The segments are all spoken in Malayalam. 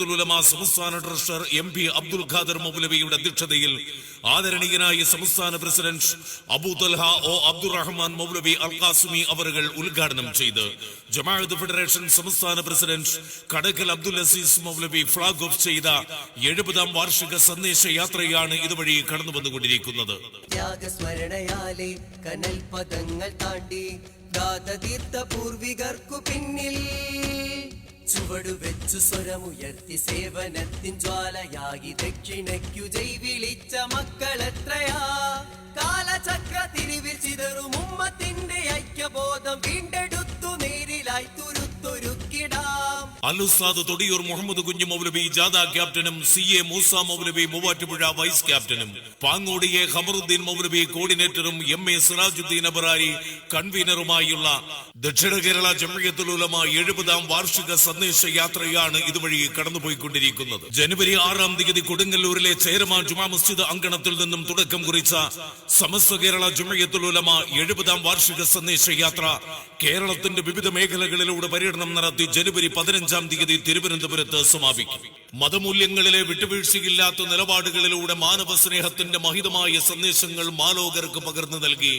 ജംഇയ്യത്തുൽ ഉലമ സംസ്ഥാന ട്രഷറർ MP അബ്ദുൽ ഖാദർ മൗലവിയുടെ അധ്യക്ഷതയിൽ ആദരണീയനായ സംസ്ഥാന പ്രസിഡന്റ് അബൂ തൽഹ ഒ അബ്ദുറഹ്മാൻ മൗലവി അൽ ഖാസിമി അവറുകൾ ഉദ്ഘാടനം ചെയ്ത് ജമാഅത്ത് ഫെഡറേഷൻ സംസ്ഥാന പ്രസിഡന്റ് കടക്കൽ അബ്ദുൽ അസീസ് മൗലവി ഫ്ലാഗ് ഓഫ് ചെയ്ത 70ാം വാർഷിക സന്ദേശ യാത്രയാണ് ഇതുവഴി കടന്നു വന്നുകൊണ്ടിരിക്കുന്നത്. ത്യാഗസ്മരണയാലെ കനൽ പദങ്ങൾ താണ്ടി ഗാതതീർത്ത പൂർവികർക്കു പിന്നിൽ ചുവടുവെച്ചു സ്വരമുയർത്തി സേവനത്തിൻ ജ്വാലയായി ദക്ഷിണയ്ക്കു ജയ് വിളിച്ച മക്കളെത്രയാ. കാലചക്ര തിരിവിൽ ചിതറും ഉമ്മത്തിന്റെ ഐക്യബോധം വീണ്ടെടുത്തു നേരിലായി തുരുത്തൊരുക്കിടാം. അൽ-ഉസ്താദ് തൊടിയൂർ മുഹമ്മദ് കുഞ്ഞു മൗലവി ജാഥ ക്യാപ്റ്റനും CA മൂസ മൗലവി മൂവാറ്റുപുഴ വൈസ് ക്യാപ്റ്റനും Pangode A Kamaruddin Moulavi കോർഡിനേറ്ററും MA Sirajuddin അബറാരി കൺവീനറുമായുള്ള ദക്ഷിണ കേരള ജംഇയ്യത്തുൽ ഉലമ 70ാം വാർഷിക സന്ദേശ യാത്രയാണ് ഇതുവഴി കടന്നുപോയിക്കൊണ്ടിരിക്കുന്നത്. ജനുവരി 6-ാം തീയതി കൊടുങ്ങല്ലൂരിലെ ചേരമാൻ ജുമാ മസ്ജിദ് അങ്കണത്തിൽ നിന്നും തുടക്കം കുറിച്ച സമസ്ത കേരള ജംഇയ്യത്തുൽ ഉലമ 70ാം വാർഷിക സന്ദേശ യാത്ര കേരളത്തിന്റെ വിവിധ മേഖലകളിലൂടെ പര്യടനം നടത്തി ജനുവരി 15-ാം തീയതി തിരുവനന്തപുരത്ത് സമാപിക്കും. മതമൂല്യങ്ങളിലെ വിട്ടുവീഴ്ചയില്ലാത്ത നിലപാടുകളിലൂടെ മാനവ സ്നേഹത്തിന്റെ മഹിതമായ സന്ദേശങ്ങൾ മാലോകർക്ക് പകർന്നു നൽകി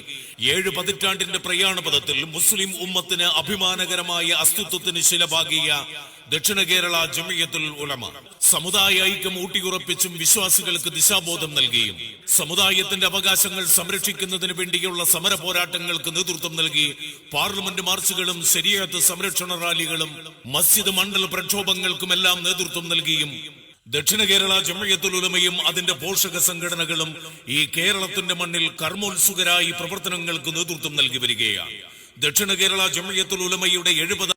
7 പതിറ്റാണ്ടിന്റെ പ്രയാണപഥത്തിൽ മുസ്ലിം ഉമ്മത്തിന് അഭിമാനകരമായ അസ്തിത്വത്തിന് ശിലപാകിയ ദക്ഷിണ കേരള ജംഇയ്യത്തുൽ ഉലമ സമുദായ ഐക്യം ഊട്ടിയുറപ്പിച്ചും വിശ്വാസികൾക്ക് ദിശാബോധം നൽകിയും സമുദായത്തിന്റെ അവകാശങ്ങൾ സംരക്ഷിക്കുന്നതിന് വേണ്ടിയുള്ള സമര പോരാട്ടങ്ങൾക്ക് നേതൃത്വം നൽകി പാർലമെന്റ് മാർച്ചുകളും ശരീഅത്ത് സംരക്ഷണ റാലികളും മസ്ജിദ് മണ്ഡല പ്രക്ഷോഭങ്ങൾക്കുമെല്ലാം നേതൃത്വം നൽകിയും ദക്ഷിണ കേരള ജംഇയ്യത്തുൽ ഉലമയും അതിന്റെ പോഷക സംഘടനകളും ഈ കേരളത്തിന്റെ മണ്ണിൽ കർമ്മോത്സുകരായി പ്രവർത്തനങ്ങൾക്ക് നേതൃത്വം നൽകി വരികയാണ്. ദക്ഷിണ കേരള ജംഇയ്യത്തുൽ ഉലമയുടെ 70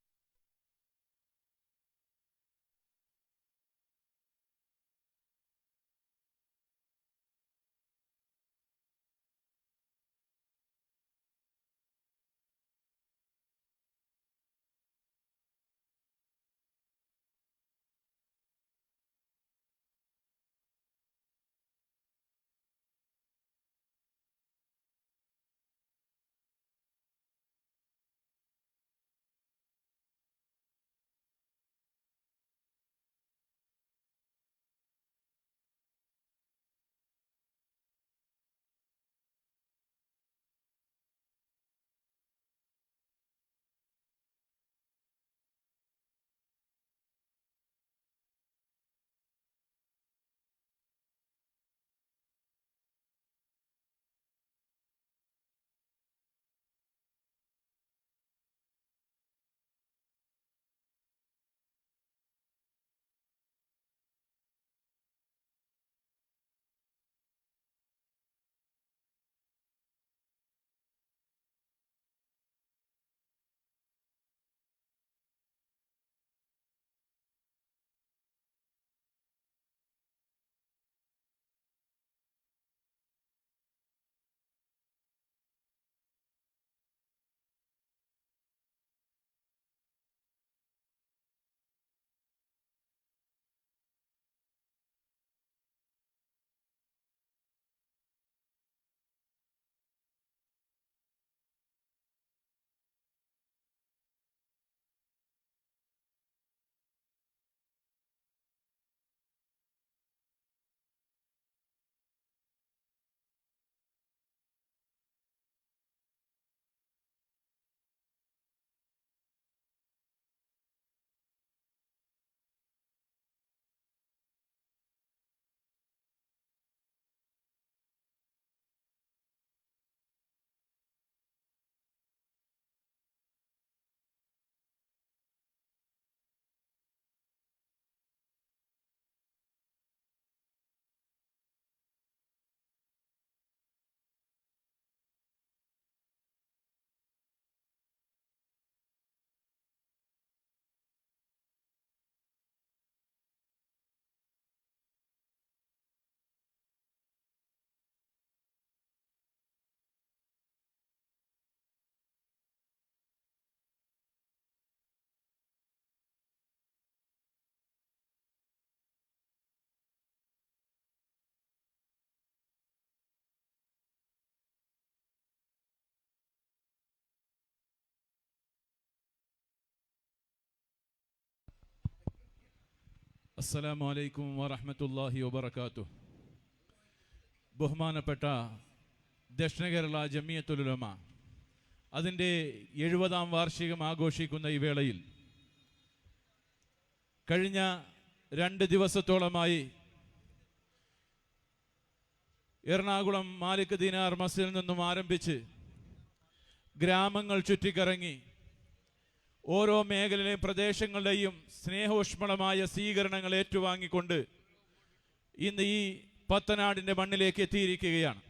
അസ്സലാമു അലൈക്കും വറഹ്മത്തുള്ളാഹി വബറകാതുഹു. ബഹുമാനപ്പെട്ട ദക്ഷിണ കേരള ജമിയത്തുൽ ഉലമ അതിൻ്റെ 70-ാം വാർഷികം ആഘോഷിക്കുന്ന ഈ വേളയിൽ കഴിഞ്ഞ 2 ദിവസത്തോളമായി എറണാകുളം മാലിക് ദീനാർ മസ്ജിദിൽ നിന്നും ആരംഭിച്ച് ഗ്രാമങ്ങൾ ചുറ്റിക്കറങ്ങി ഓരോ മേഖലയിലെയും പ്രദേശങ്ങളുടെയും സ്നേഹോഷ്മളമായ സ്വീകരണങ്ങൾ ഏറ്റുവാങ്ങിക്കൊണ്ട് ഇന്ന് ഈ പത്തനാടിൻ്റെ മണ്ണിലേക്ക് എത്തിയിരിക്കുകയാണ്.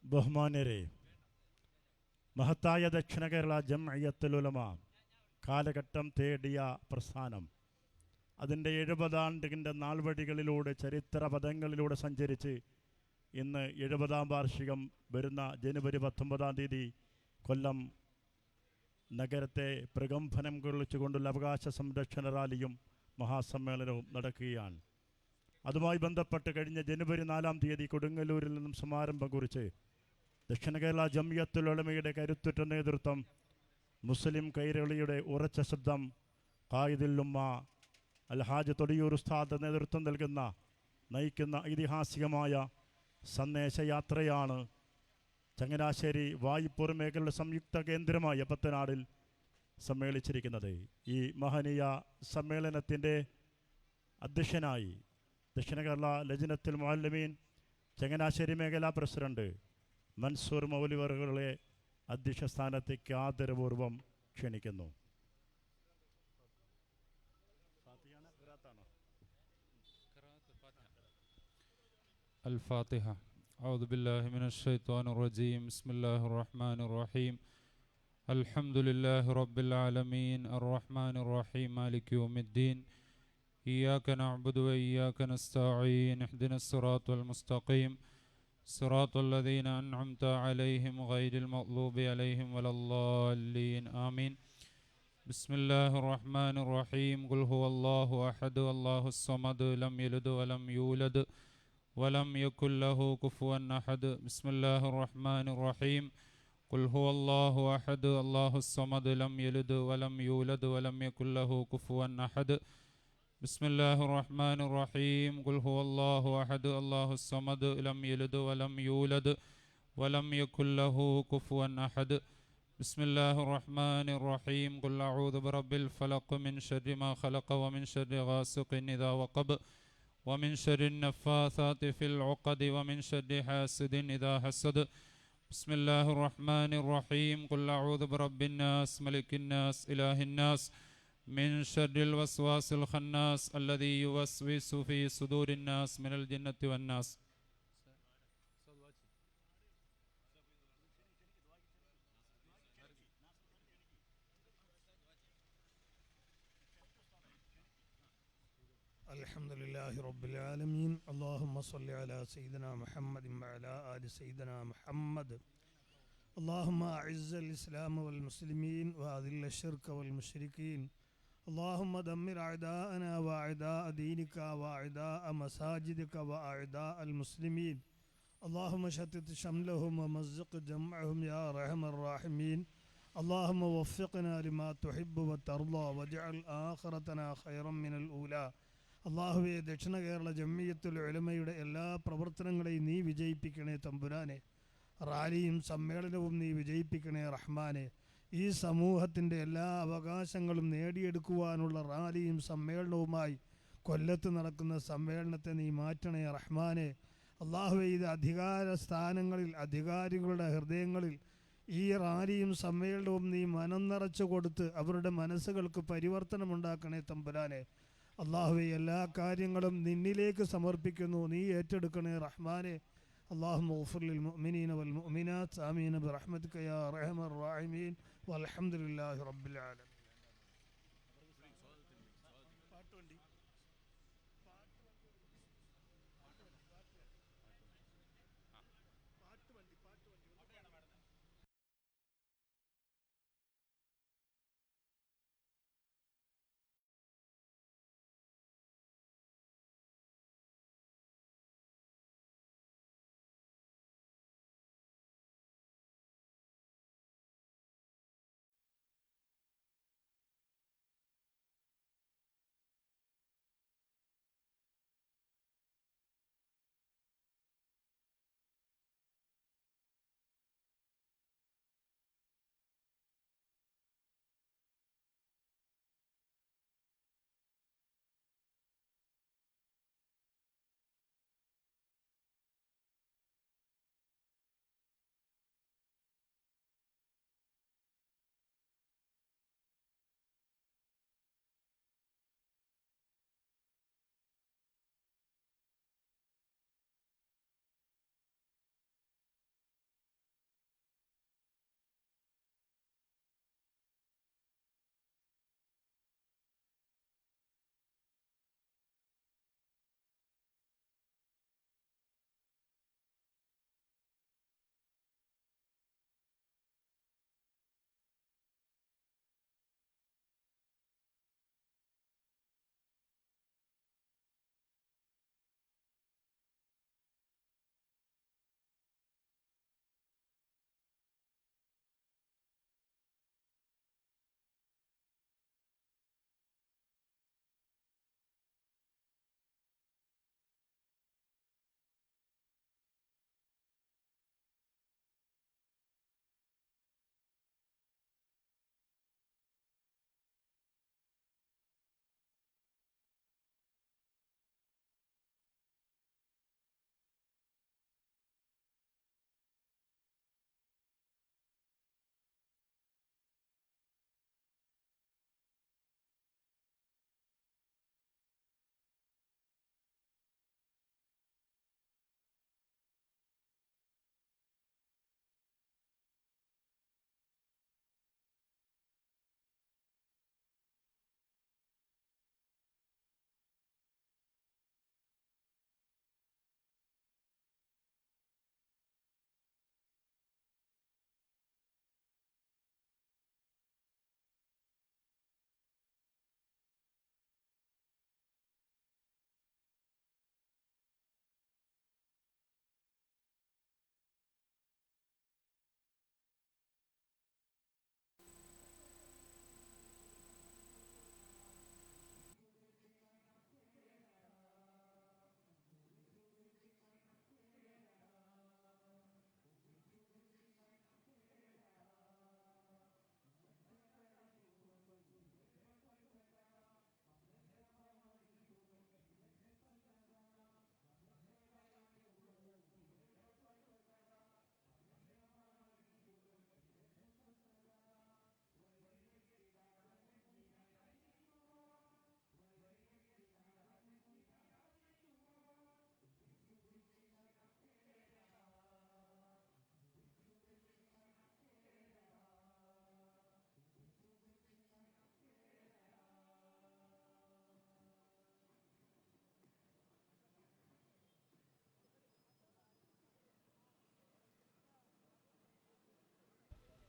ബഹുമാന്യരെ, മഹത്തായ ദക്ഷിണ കേരള ജംഇയ്യത്തുൽ ഉലമ കാലഘട്ടം തേടിയ പ്രസ്ഥാനം അതിൻ്റെ 70 നാൾവഴികളിലൂടെ ചരിത്ര പദങ്ങളിലൂടെ സഞ്ചരിച്ച് ഇന്ന് 70-ാം വാർഷികം വരുന്ന ജനുവരി 19-ാം തീയതി കൊല്ലം നഗരത്തെ പ്രകമ്പനം കൊള്ളിച്ചുകൊണ്ടുള്ള അവകാശ സംരക്ഷണ റാലിയും മഹാസമ്മേളനവും നടക്കുകയാണ്. അതുമായി ബന്ധപ്പെട്ട് കഴിഞ്ഞ ജനുവരി 4-ാം തീയതി കൊടുങ്ങല്ലൂരിൽ നിന്നും സമാരംഭം കുറിച്ച് ദക്ഷിണ കേരള ജംഇയ്യത്തുൽ ഉലമയുടെ കരുത്തുറ്റ നേതൃത്വം, മുസ്ലിം കൈരളിയുടെ ഉറച്ച ശബ്ദം, ഖായിദുൽ ഉമ്മ അൽഹാജ് തൊടിയൂർ ഉസ്താദ് നേതൃത്വം നൽകുന്ന നയിക്കുന്ന ഐതിഹാസികമായ സന്ദേശയാത്രയാണ് ചങ്ങനാശ്ശേരി വായ്പൂർ മേഖലയുടെ സംയുക്ത കേന്ദ്രമായ പത്തനാടിൽ സമ്മേളിച്ചിരിക്കുന്നത്. ഈ മഹനീയ സമ്മേളനത്തിൻ്റെ അധ്യക്ഷനായി ദക്ഷിണ കേരള ലജ്നത്തുൽ മുഅല്ലിമീൻ ചങ്ങനാശ്ശേരി മേഖലാ പ്രസിഡന്റ് മൻസൂർ മൗലിവറുകളെ അധ്യക്ഷ സ്ഥാനത്തേക്ക് ആദരപൂർവ്വം ക്ഷണിക്കുന്നു. الفاتحة. أعوذ بالله من الشيطان الرجيم. بسم الله الرحمن الرحيم. الحمد لله رب العالمين الرحمن الرحيم مالك يوم الدين. إياك نعبد وإياك نستعين. اهدنا الصراط المستقيم صراط الذين أنعمت عليهم غير المغضوب عليهم ولا الضالين آمين. بسم الله الرحمن الرحيم. قل هو الله أحد الله الصمد لم يلد ولم يولد ولم يكن له كفوا أحد. بسم الله الرحمن الرحيم. قل هو الله أحد الله الصمد لم يلد ولم يولد ولم يكن له كفوا أحد. بسم الله الرحمن الرحيم. قل هو الله أحد الله الصمد لم يلد ولم يولد ولم يكن له كفوا أحد. بسم الله الرحمن الرحيم. قل أعوذ برب الفلق من شر ما خلق ومن شر غاسق إذا وقب ومن شر النفاثات في العقد ومن شر حاسد إذا حسد. بسم الله الرحمن الرحيم. قل أعوذ برب الناس ملك الناس إله الناس من شر الوسواس الخناس الذي يوسوس في صدور الناس من الجنة والناس. الحمد لله رب العالمين. اللهم صل على سيدنا محمد وعلى آل سيدنا محمد. اللهم أعز الإسلام والمسلمين وأذل الشرك والمشركين. اللهم دمر أعداءنا وأعداء دينك وأعداء مساجدك وأعداء المسلمين. اللهم شتت شملهم ومزق جمعهم يا أرحم الراحمين. اللهم وفقنا لما تحب وترضى واجعل آخرتنا خيرا من الأولى. അള്ളാഹുവെ, ദക്ഷിണ കേരള ജംഇയ്യത്തുൽ ഉലമയുടെ എല്ലാ പ്രവർത്തനങ്ങളെയും നീ വിജയിപ്പിക്കണേ തമ്പുരാനെ. റാലിയും സമ്മേളനവും നീ വിജയിപ്പിക്കണേ റഹ്മാനെ. ഈ സമൂഹത്തിൻ്റെ എല്ലാ അവകാശങ്ങളും നേടിയെടുക്കുവാനുള്ള റാലിയും സമ്മേളനവുമായി കൊല്ലത്ത് നടക്കുന്ന സമ്മേളനത്തെ നീ മാറ്റണേ റഹ്മാനെ. അള്ളാഹുവെ, ഇത് അധികാര സ്ഥാനങ്ങളിൽ അധികാരികളുടെ ഹൃദയങ്ങളിൽ ഈ റാലിയും സമ്മേളനവും നീ മനം നിറച്ചു കൊടുത്ത് അവരുടെ മനസ്സുകൾക്ക് പരിവർത്തനമുണ്ടാക്കണേ തമ്പുരാനെ. അള്ളാഹുവെ, എല്ലാ കാര്യങ്ങളും നിന്നിലേക്ക് സമർപ്പിക്കുന്നു, നീ ഏറ്റെടുക്കണേ റഹ്മാനെ. اللهم اغفر للمؤمنين والمؤمنات آمين برحمتك يا أرحم الراحمين والحمد لله رب العالمين.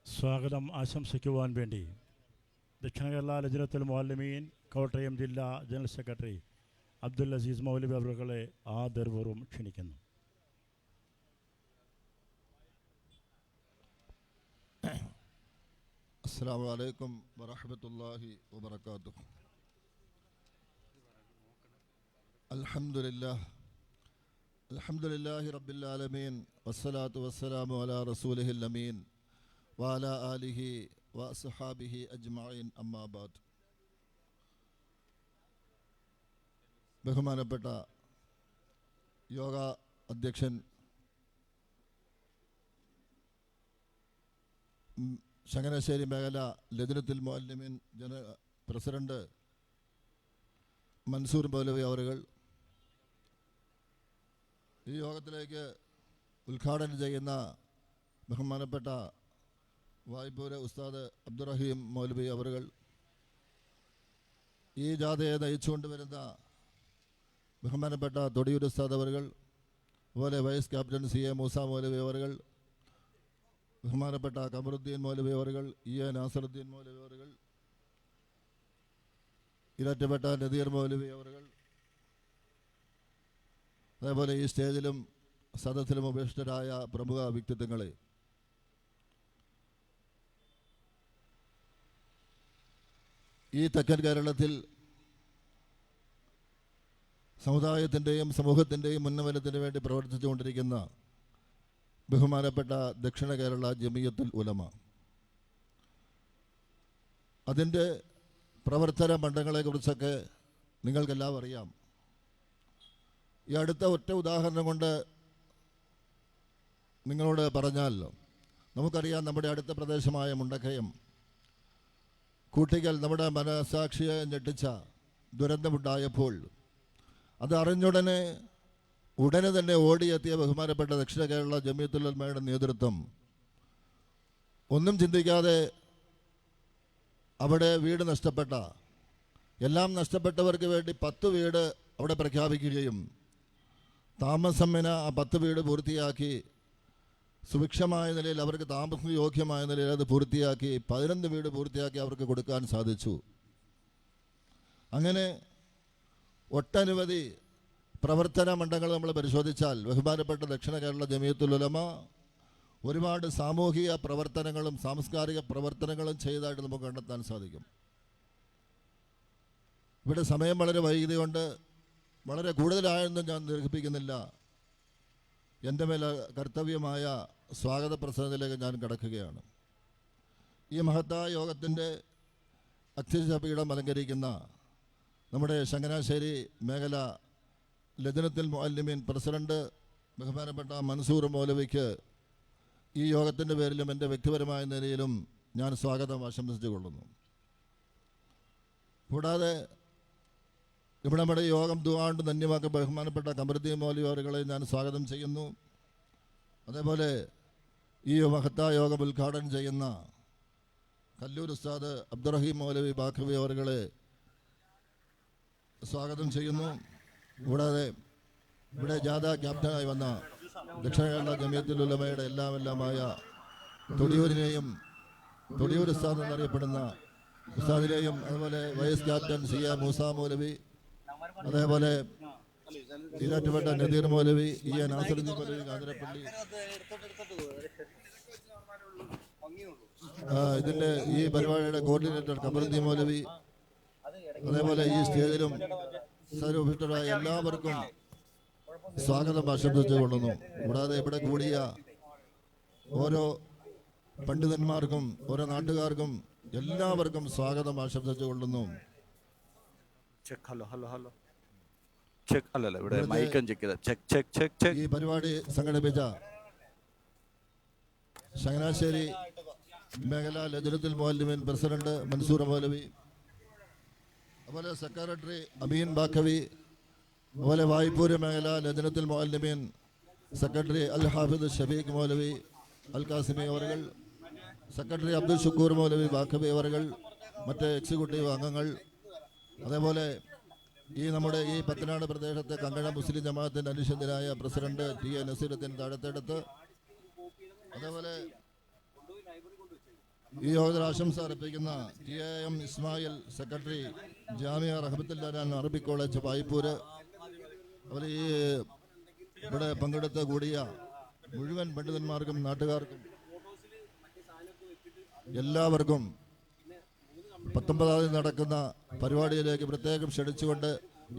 സ്വാഗതം ആശംസിക്കുവാൻ വേണ്ടി ദക്ഷിണ കേരള ലജ്നത്തുൽ മുഅല്ലിമീൻ കോട്ടയം ജില്ലാ ജനറൽ സെക്രട്ടറി അബ്ദുൽ അസീസ് മൗലവി അവരുകളെ ആദരപൂർവ്വം ക്ഷണിക്കുന്നു. السلام عليكم ورحمة الله وبركاته. الحمد لله رب العالمين والصلاة والسلام على رسوله الأمين وعلى آله وأصحابه أجمعين أما بعد. ബഹുമാനപ്പെട്ട യോഗ അധ്യക്ഷൻ ചങ്ങനാശ്ശേരി മേഖല ലജ്നത്തുൽ മുഅല്ലിമീൻ പ്രസിഡന്റ് മൻസൂർ മൗലവി അവറുകൾ, ഈ യോഗത്തിലേക്ക് ഉദ്ഘാടനം ചെയ്യുന്ന ബഹുമാനപ്പെട്ട വായ്പൂര് ഉസ്താദ് അബ്ദുറഹീം മൗലവി അവറുകൾ, ഈ ജാഥയെ നയിച്ചുകൊണ്ടുവരുന്ന ബഹുമാനപ്പെട്ട തൊടിയൂർ ഉസ്താദ് അവറുകൾ, അതുപോലെ വൈസ് ക്യാപ്റ്റൻ CA മൂസ മൗലവി അവറുകൾ, ബഹുമാനപ്പെട്ട കമറുദ്ദീൻ മൗലവി അവറുകൾ, EA നാസറുദ്ദീൻ മൗലവി അവറുകൾ, ഇരറ്റപ്പെട്ട നദീർ മൗലവി അവറുകൾ, അതേപോലെ ഈ സ്റ്റേജിലും സദസ്സിലും ഉപേക്ഷിതരായ പ്രമുഖ വ്യക്തിത്വങ്ങളെ, ഈ തെക്കൻ കേരളത്തിൽ സമുദായത്തിൻ്റെയും സമൂഹത്തിൻ്റെയും ഉന്നമനത്തിന് വേണ്ടി പ്രവർത്തിച്ചുകൊണ്ടിരിക്കുന്ന ബഹുമാനപ്പെട്ട ദക്ഷിണ കേരള ജമിയത്തുൽ ഉലമ, അതിൻ്റെ പ്രവർത്തന മണ്ഡലങ്ങളെക്കുറിച്ചൊക്കെ നിങ്ങൾക്കെല്ലാം അറിയാം. ഈ അടുത്ത ഒറ്റ ഉദാഹരണം കൊണ്ട് നിങ്ങളോട് പറഞ്ഞാൽ, നമുക്കറിയാം നമ്മുടെ അടുത്ത പ്രദേശമായ മുണ്ടക്കയം കൂട്ടിക്കൽ നമ്മുടെ മനസാക്ഷിയെ ഞെട്ടിച്ച ദുരന്തമുണ്ടായപ്പോൾ അത് അറിഞ്ഞുടനെ തന്നെ ഓടിയെത്തിയ ബഹുമാനപ്പെട്ട ദക്ഷിണ കേരള ജമിയത്തുൽ ഉലമയുടെ നേതൃത്വം ഒന്നും ചിന്തിക്കാതെ അവിടെ വീട് നഷ്ടപ്പെട്ട, എല്ലാം നഷ്ടപ്പെട്ടവർക്ക് വേണ്ടി 10 വീട് അവിടെ പ്രഖ്യാപിക്കുകയും താമസമിന ആ 10 വീട് പൂർത്തിയാക്കി സുഭിക്ഷമായ നിലയിൽ അവർക്ക് താമസയോഗ്യമായ നിലയിൽ അത് പൂർത്തിയാക്കി 11 വീട് പൂർത്തിയാക്കി അവർക്ക് കൊടുക്കാൻ സാധിച്ചു. അങ്ങനെ ഒട്ടനവധി പ്രവർത്തന മണ്ഡലങ്ങൾ നമ്മൾ പരിശോധിച്ചാൽ ബഹുമാനപ്പെട്ട ദക്ഷിണ കേരള ജമിയത്തുൽ ഉലമ ഒരുപാട് സാമൂഹിക പ്രവർത്തനങ്ങളും സാംസ്കാരിക പ്രവർത്തനങ്ങളും ചെയ്തതായിട്ട് നമുക്ക് കണ്ടെത്താൻ സാധിക്കും. ഇവിടെ സമയം വളരെ വൈകിയതുകൊണ്ട് വളരെ കൂടുതലായൊന്നും ഞാൻ ദീർഘിപ്പിക്കുന്നില്ല. എൻ്റെ മേൽ കർത്തവ്യമായ സ്വാഗത പ്രസംഗത്തിലേക്ക് ഞാൻ കടക്കുകയാണ്. ഈ മഹത്തായ യോഗത്തിൻ്റെ അധ്യക്ഷപീഠം അലങ്കരിക്കുന്ന നമ്മുടെ ചങ്ങനാശ്ശേരി മേഖല ലജ്നത്തുൽ മുഅല്ലിമീൻ പ്രസിഡന്റ് ബഹുമാനപ്പെട്ട മൻസൂർ മൗലവിക്ക് ഈ യോഗത്തിൻ്റെ പേരിലും എൻ്റെ വ്യക്തിപരമായ നിലയിലും ഞാൻ സ്വാഗതം ആശംസിച്ചു കൊള്ളുന്നു. കൂടാതെ ഇവിടെ നമ്മുടെ യോഗം ദുആണ്ട് ധന്യമാക്കി ബഹുമാനപ്പെട്ട കമറുദ്ദീൻ മൗലവി അവരുകളെ ഞാൻ സ്വാഗതം ചെയ്യുന്നു. അതേപോലെ ഈ മഹത്തായ യോഗം ഉദ്ഘാടനം ചെയ്യുന്ന കല്ലൂർ ഉസ്താദ് അബ്ദുറഹീം മൗലവി ബാഖവി അവരുകളെ സ്വാഗതം ചെയ്യുന്നു. കൂടാതെ ഇവിടെ ജാഥ ക്യാപ്റ്റനായി വന്ന ദക്ഷിണ കേരള ജമിയത്തുൽ ഉലമയുടെ എല്ലാമായ തൊടിയൂരിനെയും, തൊടിയൂർ ഉസ്താദ് എന്നറിയപ്പെടുന്ന ഉസ്താദിനെയും, അതുപോലെ വൈസ് ക്യാപ്റ്റൻ CA മൂസ മൗലവി, അതേപോലെ ഇരറ്റപ്പെട്ട നദീർ മൗലവി, EA നാസറുദ്ദീൻ മൗലവി കാഞ്ഞിരപ്പള്ളി, ഇതിൻ്റെ ഈ പരിപാടിയുടെ കോർഡിനേറ്റർ കമറുദ്ദീൻ മൗലവി, അതേപോലെ ഈ സ്റ്റേജിലും സർവഭിഷ്ടരായ എല്ലാവർക്കും സ്വാഗതം ആശംസിച്ചു കൊള്ളുന്നു. കൂടാതെ ഇവിടെ കൂടിയ ഓരോ പണ്ഡിതന്മാർക്കും ഓരോ നാട്ടുകാർക്കും എല്ലാവർക്കും സ്വാഗതം ആശംസിച്ചു കൊള്ളുന്നു. ഈ പരിപാടി സംഘടിപ്പിച്ച ചങ്ങനാശ്ശേരി മേഖല ലജ്നത്തുൽ മുഅല്ലിമീൻ പ്രസിഡന്റ് മൻസൂർ മൗലവി, അതുപോലെ സെക്രട്ടറി അമീൻ ബാഖവി, അതുപോലെ വായ്പൂര് മേഖല ലജ്നത്തുൽ മുഅല്ലിമീൻ സെക്രട്ടറി അൽ ഹാഫിദ് ഷഫീഖ് മൗലവി അൽ കാസിമി അവറുകൾ, സെക്രട്ടറി അബ്ദുൽ ഷുക്കൂർ മൗലവി ബാഖവി അവറുകൾ, മറ്റ് എക്സിക്യൂട്ടീവ് അംഗങ്ങൾ, അതേപോലെ ഈ നമ്മുടെ ഈ പത്തനാട് പ്രദേശത്തെ കങ്കണ മുസ്ലിം ജമാഅത്തിൻ്റെ അനുശോചനായ പ്രസിഡന്റ് TA നസീറുദ്ദീൻ താഴത്തെടുത്ത്, അതേപോലെ ഈ യോഗത്തിൽ ആശംസ അർപ്പിക്കുന്ന TAM Ismail secretary Jamia Rahmathullah Arabic college Vaipur, അതുപോലെ ഈ ഇവിടെ പങ്കെടുത്ത് കൂടിയ മുഴുവൻ പണ്ഡിതന്മാർക്കും നാട്ടുകാർക്കും എല്ലാവർക്കും 19 നടക്കുന്ന പരിപാടിയിലേക്ക് പ്രത്യേകം ക്ഷണിച്ചുകൊണ്ട്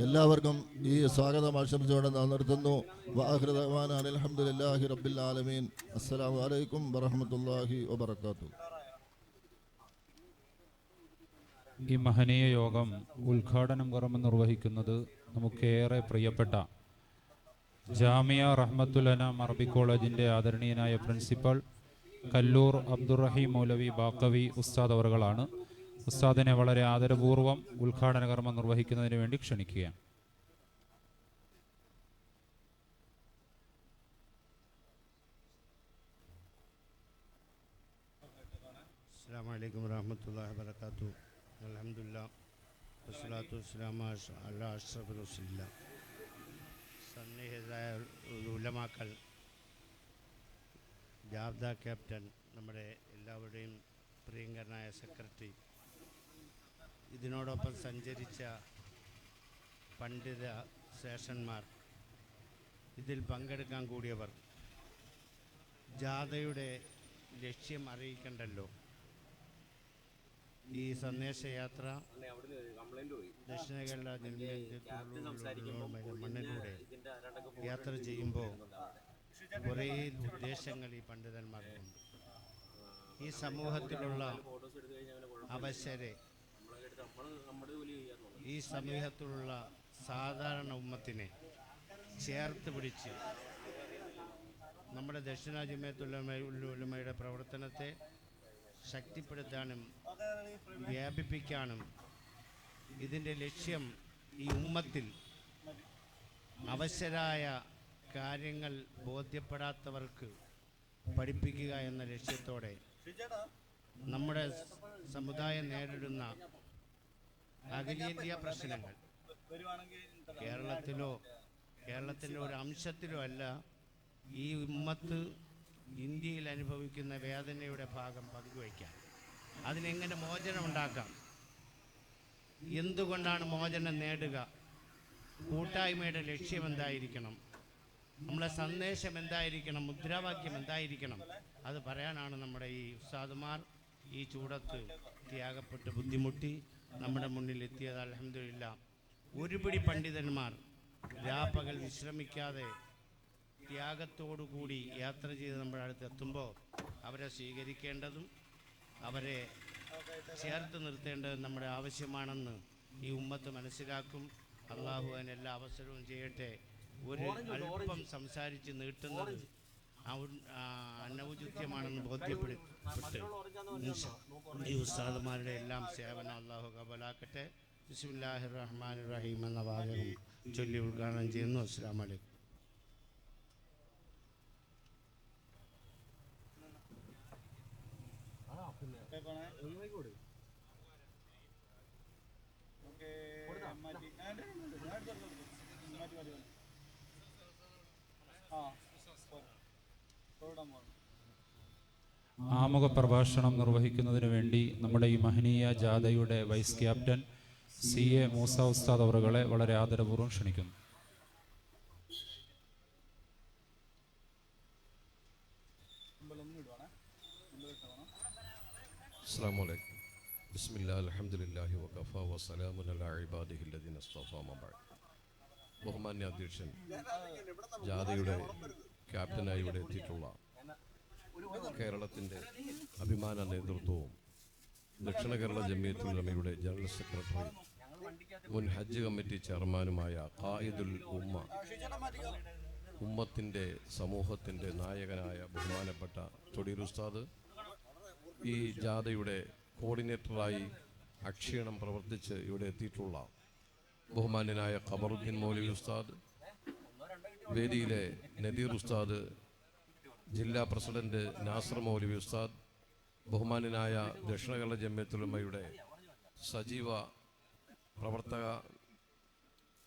എല്ലാവർക്കും ഈ സ്വാഗതം ആശംസിച്ചുകൊണ്ട് നിർത്തുന്നു. വആഖിറു ദഅ്വാനാ അൽഹംദുലില്ലാഹി റബ്ബിൽ ആലമീൻ. അസ്സലാമു അലൈക്കും വറഹ്മത്തുള്ളാഹി വബറകാതുഹു. ഈ മഹനീയ യോഗം ഉദ്ഘാടനം കർമ്മം നിർവഹിക്കുന്നത് നമുക്കേറെ പ്രിയപ്പെട്ട ജാമിയ റഹ്മത്തുൽ അനാം അറബി കോളേജിൻ്റെ ആദരണീയനായ പ്രിൻസിപ്പൽ കല്ലൂർ അബ്ദുറഹീം മൗലവി ബാക്കവി ഉസ്താദ് അവറുകളാണ്. ഉസ്താദിനെ വളരെ ആദരപൂർവ്വം ഉദ്ഘാടന കർമ്മം നിർവഹിക്കുന്നതിന് വേണ്ടി ക്ഷണിക്കുകയാണ്. അസ്സലാമു അലൈക്കും വറഹ്മത്തുള്ളാഹി വബറകാതുഹു. അൽഹംദുലില്ലാഹ് വസ്സലാത്തു വസ്സലാമു അലാ അഷ്റഫിൽ റസൂലില്ലാ. സന്നിഹിതരായ ഉലമാക്കൾ, ജാബ്ദ ക്യാപ്റ്റൻ, നമ്മുടെ എല്ലാവരുടെയും പ്രിയങ്കരനായ സെക്രട്ടറി, ഇതിനോടൊപ്പം സഞ്ചരിച്ച പണ്ഡിത ശ്രേഷ്ഠന്മാർ, ഇതിൽ പങ്കെടുക്കാൻ കൂടിയവർ, ജാഥയുടെ ലക്ഷ്യം അറിയിക്കണ്ടല്ലോ. ഈ സന്ദേശയാത്ര ദക്ഷിണ കേരള മണ്ണിലൂടെ യാത്ര ചെയ്യുമ്പോൾ കുറേ ഉദ്ദേശങ്ങൾ ഈ പണ്ഡിതന്മാർക്കുണ്ട്. ഈ സമൂഹത്തിലുള്ള അവശരെ, ഈ സമൂഹത്തിലുള്ള സാധാരണ ഉമ്മത്തിനെ ചേർത്ത് പിടിച്ച് നമ്മുടെ ദക്ഷിണ ജമിയത്തുൽ ഉലമയുടെ പ്രവർത്തനത്തെ ശക്തിപ്പെടുത്താനും വ്യാപിപ്പിക്കാനും ഇതിൻ്റെ ലക്ഷ്യം ഈ ഉമ്മത്തിൽ അവശരായ കാര്യങ്ങൾ ബോധ്യപ്പെടാത്തവർക്ക് പഠിപ്പിക്കുക എന്ന ലക്ഷ്യത്തോടെ നമ്മുടെ സമുദായം നേരിടുന്ന അഖിലേന്ത്യാ പ്രശ്നങ്ങൾ കേരളത്തിൻ്റെ ഒരു അംശത്തിലോ അല്ല, ഈ ഉമ്മത്ത് ഇന്ത്യയിൽ അനുഭവിക്കുന്ന വേദനയുടെ ഭാഗം പങ്കുവയ്ക്കാൻ, അതിനെങ്ങനെ മോചനം ഉണ്ടാക്കാം, എന്തുകൊണ്ടാണ് മോചനം നേടുക, കൂട്ടായ്മയുടെ ലക്ഷ്യം എന്തായിരിക്കണം, നമ്മളെ സന്ദേശം എന്തായിരിക്കണം, മുദ്രാവാക്യം എന്തായിരിക്കണം, അത് പറയാനാണ് നമ്മുടെ ഈ ഉസ്താദുമാർ ഈ ചൂടത്ത് ത്യാഗപ്പെട്ട് ബുദ്ധിമുട്ടി നമ്മുടെ മുന്നിൽ എത്തിയത്. അൽഹംദുലില്ലാ. ഒരുപിടി പണ്ഡിതന്മാർ രാപ്പകൽ വിശ്രമിക്കാതെ ത്യാഗത്തോടുകൂടി യാത്ര ചെയ്ത് നമ്മുടെ അടുത്ത് എത്തുമ്പോൾ അവരെ സ്വീകരിക്കേണ്ടതും അവരെ ചേർത്ത് നിർത്തേണ്ടതും നമ്മുടെ ആവശ്യമാണെന്ന് ഈ ഉമ്മത്ത് മനസ്സിലാക്കും. അള്ളാഹു അതിന് എല്ലാ അവസരവും ചെയ്യട്ടെ. ഒരു അല്പം സംസാരിച്ച് നീട്ടുന്നത് അനൗചിത്യമാണെന്ന് ബോധ്യപ്പെട്ട് ഈ ഉസ്താദുമാരുടെ എല്ലാം സേവനം അള്ളാഹു കബലാക്കട്ടെ. ബിസ്മില്ലാഹിർ റഹ്മാനിർ റഹീം എന്ന വാചകം ചൊല്ലി ഉദ്ഘാടനം ചെയ്യുന്നു. അസ്സലാമു അലൈക്കും. ആമുഖ പ്രഭാഷണം നിർവഹിക്കുന്നതിന് വേണ്ടി നമ്മുടെ ഈ മഹനീയ ജാഥയുടെ വൈസ് ക്യാപ്റ്റൻ CA മൂസ ഉസ്താദ് അവറുകളെ വളരെ ആദരപൂർവ്വം ക്ഷണിക്കുന്നു. അസ്സലാമു അലൈക്കും. ബിസ്മില്ലാഹിൽ അൽഹംദുലില്ലാഹി വഖഫാ വസ്സലാമുൻ അലാ ഇബാദിഹിൽ ലദീന ഇസ്തഫാ മബഅദ്. ബഹുമാന്യ അധ്യക്ഷൻ, ജാഥയുടെ ക്യാപ്റ്റനായി ഇവിടെ എത്തിയിട്ടുള്ള കേരളത്തിൻ്റെ അഭിമാന നേതൃത്വവും ദക്ഷിണ കേരള ജമിയത്തുൽ ഉലമയുടെ ജനറൽ സെക്രട്ടറി, മുൻ ഹജ്ജ് കമ്മിറ്റി ചെയർമാനുമായ ഖായിദുൽ ഉമ്മത്തിൻ്റെ സമൂഹത്തിൻ്റെ നായകനായ ബഹുമാനപ്പെട്ട തൊടിയൂർ ഉസ്താദ്, ഈ ജാഥയുടെ കോർഡിനേറ്ററായി അക്ഷീണം പ്രവർത്തിച്ച് ഇവിടെ എത്തിയിട്ടുള്ള ബഹുമാന്യനായ ഖമറുദ്ദീൻ മൗലവി ഉസ്താദ്, വേദിയിലെ നദീർ ഉസ്താദ്, ജില്ലാ പ്രസിഡന്റ് നാസർ മൗലവി ഉസ്താദ്, ബഹുമാന്യനായ ദക്ഷിണ കേരള ജമിയത്തുൽ ഉലമയുടെ സജീവ പ്രവർത്തക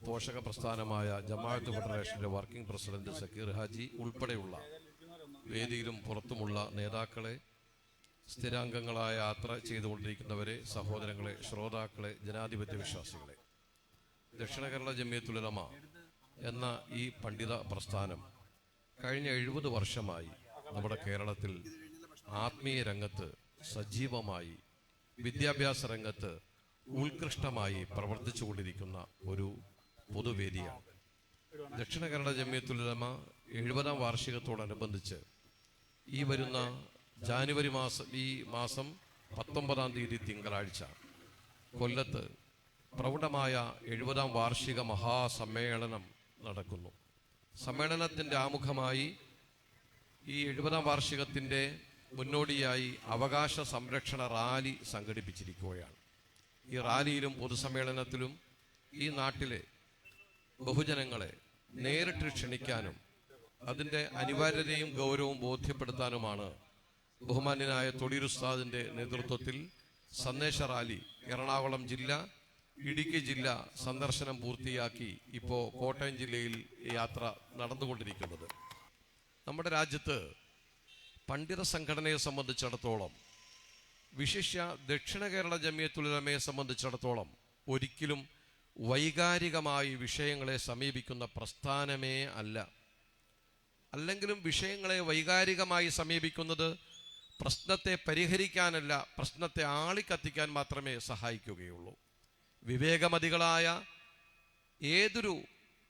പോഷക പ്രസ്ഥാനമായ ജമാഅത്ത് ഫെഡറേഷൻ്റെ വർക്കിംഗ് പ്രസിഡന്റ് സക്കീർ ഹാജി ഉൾപ്പെടെയുള്ള വേദിയിലും പുറത്തുമുള്ള നേതാക്കളെ, സ്ഥിരാംഗങ്ങളായ യാത്ര ചെയ്തുകൊണ്ടിരിക്കുന്നവരെ, സഹോദരങ്ങളെ, ശ്രോതാക്കളെ, ജനാധിപത്യ വിശ്വാസികളെ, ദക്ഷിണ കേരള ജമിയത്തുൽ ഉലമ എന്ന ഈ പണ്ഡിത പ്രസ്ഥാനം കഴിഞ്ഞ 70 വർഷമായി നമ്മുടെ കേരളത്തിൽ ആത്മീയ രംഗത്ത് സജീവമായി വിദ്യാഭ്യാസ രംഗത്ത് ഉത്കൃഷ്ടമായി പ്രവർത്തിച്ചുകൊണ്ടിരിക്കുന്ന ഒരു പൊതുവേദിയാണ്. ദക്ഷിണ കേരള ജമിയത്തുൽ ഉലമ 70-ാം വാർഷികത്തോടനുബന്ധിച്ച് ഈ വരുന്ന ജാനുവരി മാസം 19-ാം തീയതി തിങ്കളാഴ്ച കൊല്ലത്ത് പ്രൗഢമായ 70-ാം വാർഷിക മഹാസമ്മേളനം നടക്കുന്നു. സമ്മേളനത്തിൻ്റെ ആമുഖമായി ഈ 70-ാം വാർഷികത്തിൻ്റെ മുന്നോടിയായി അവകാശ സംരക്ഷണ റാലി സംഘടിപ്പിച്ചിരിക്കുകയാണ്. ഈ റാലിയിലും പൊതുസമ്മേളനത്തിലും ഈ നാട്ടിലെ ബഹുജനങ്ങളെ നേരിട്ട് ക്ഷണിക്കാനും അതിൻ്റെ അനിവാര്യതയും ഗൗരവവും ബോധ്യപ്പെടുത്താനുമാണ് ബഹുമാന്യനായ തൊടിയൂർ ഉസ്താദിൻ്റെ നേതൃത്വത്തിൽ സന്ദേശ റാലി എറണാകുളം ജില്ല, ഇടുക്കി ജില്ല സന്ദർശനം പൂർത്തിയാക്കി ഇപ്പോൾ കോട്ടയം ജില്ലയിൽ യാത്ര നടന്നുകൊണ്ടിരിക്കുന്നത്. നമ്മുടെ രാജ്യത്ത് പണ്ഡിത സംഘടനയെ സംബന്ധിച്ചിടത്തോളം, വിശിഷ്യ ദക്ഷിണ കേരള ജമിയത്തുൽ ഉലമയെ സംബന്ധിച്ചിടത്തോളം ഒരിക്കലും വൈകാരികമായി വിഷയങ്ങളെ സമീപിക്കുന്ന പ്രസ്ഥാനമേ അല്ല. അല്ലെങ്കിലും വിഷയങ്ങളെ വൈകാരികമായി സമീപിക്കുന്നത് പ്രശ്നത്തെ പരിഹരിക്കാനല്ല, പ്രശ്നത്തെ ആളിക്കത്തിക്കാൻ മാത്രമേ സഹായിക്കുകയുള്ളൂ. വിവേകമതികളായ ഏതൊരു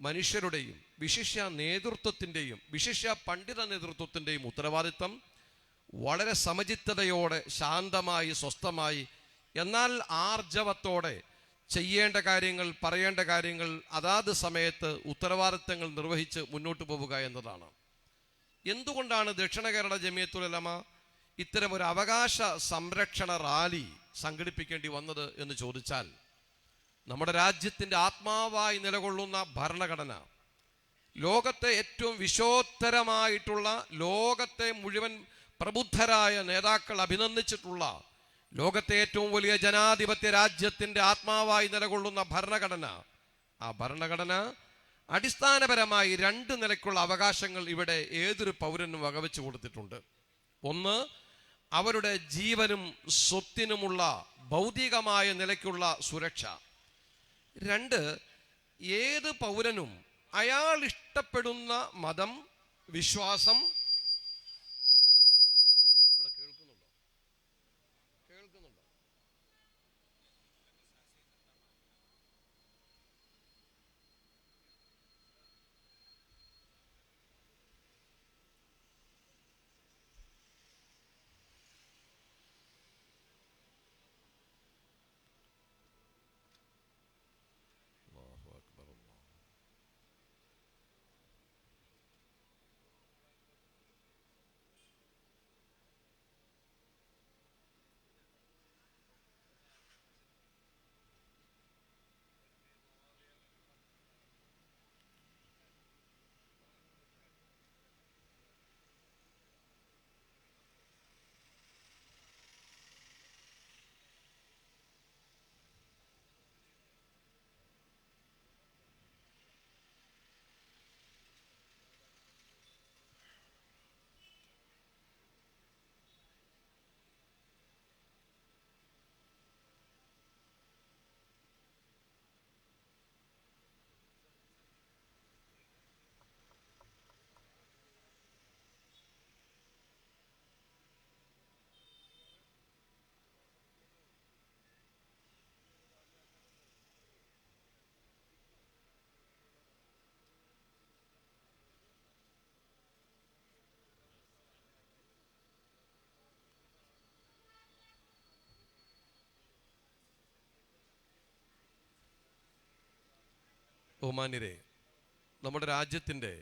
മനുഷ്യരുടെയും വിശിഷ്യ നേതൃത്വത്തിൻ്റെയും വിശിഷ്യ പണ്ഡിത നേതൃത്വത്തിൻ്റെയും ഉത്തരവാദിത്തം വളരെ സമചിത്തതയോടെ, ശാന്തമായി, സ്വസ്ഥമായി, എന്നാൽ ആർജവത്തോടെ ചെയ്യേണ്ട കാര്യങ്ങൾ, പറയേണ്ട കാര്യങ്ങൾ അതാത് സമയത്ത് ഉത്തരവാദിത്തങ്ങൾ നിർവഹിച്ച് മുന്നോട്ട് പോവുക എന്നതാണ്. എന്തുകൊണ്ടാണ് ദക്ഷിണ കേരള ജമിയത്തുൽ ഉലമ ഇത്തരം ഒരു അവകാശ സംരക്ഷണ റാലി സംഘടിപ്പിക്കേണ്ടി വന്നത് എന്ന് ചോദിച്ചാൽ, നമ്മുടെ രാജ്യത്തിൻ്റെ ആത്മാവായി നിലകൊള്ളുന്ന ഭരണഘടന, ലോകത്തെ ഏറ്റവും വിശോത്തരമായിട്ടുള്ള, ലോകത്തെ മുഴുവൻ പ്രബുദ്ധരായ നേതാക്കൾ അഭിനന്ദിച്ചിട്ടുള്ള, ലോകത്തെ ഏറ്റവും വലിയ ജനാധിപത്യ രാജ്യത്തിൻ്റെ ആത്മാവായി നിലകൊള്ളുന്ന ഭരണഘടന, ആ ഭരണഘടന അടിസ്ഥാനപരമായി 2 നിലയ്ക്കുള്ള അവകാശങ്ങൾ ഇവിടെ ഏതൊരു പൗരനും വകവെച്ചു കൊടുത്തിട്ടുണ്ട്. ഒന്ന്, അവരുടെ ജീവനും സ്വത്തിനുമുള്ള ഭൗതികമായ നിലയ്ക്കുള്ള സുരക്ഷ. 2, ഏത് പൗരനും അയാൾ ഇഷ്ടപ്പെടുന്ന മതം, വിശ്വാസം, ബഹുമാന്യരെ, നമ്മുടെ രാജ്യത്തിൻ്റെ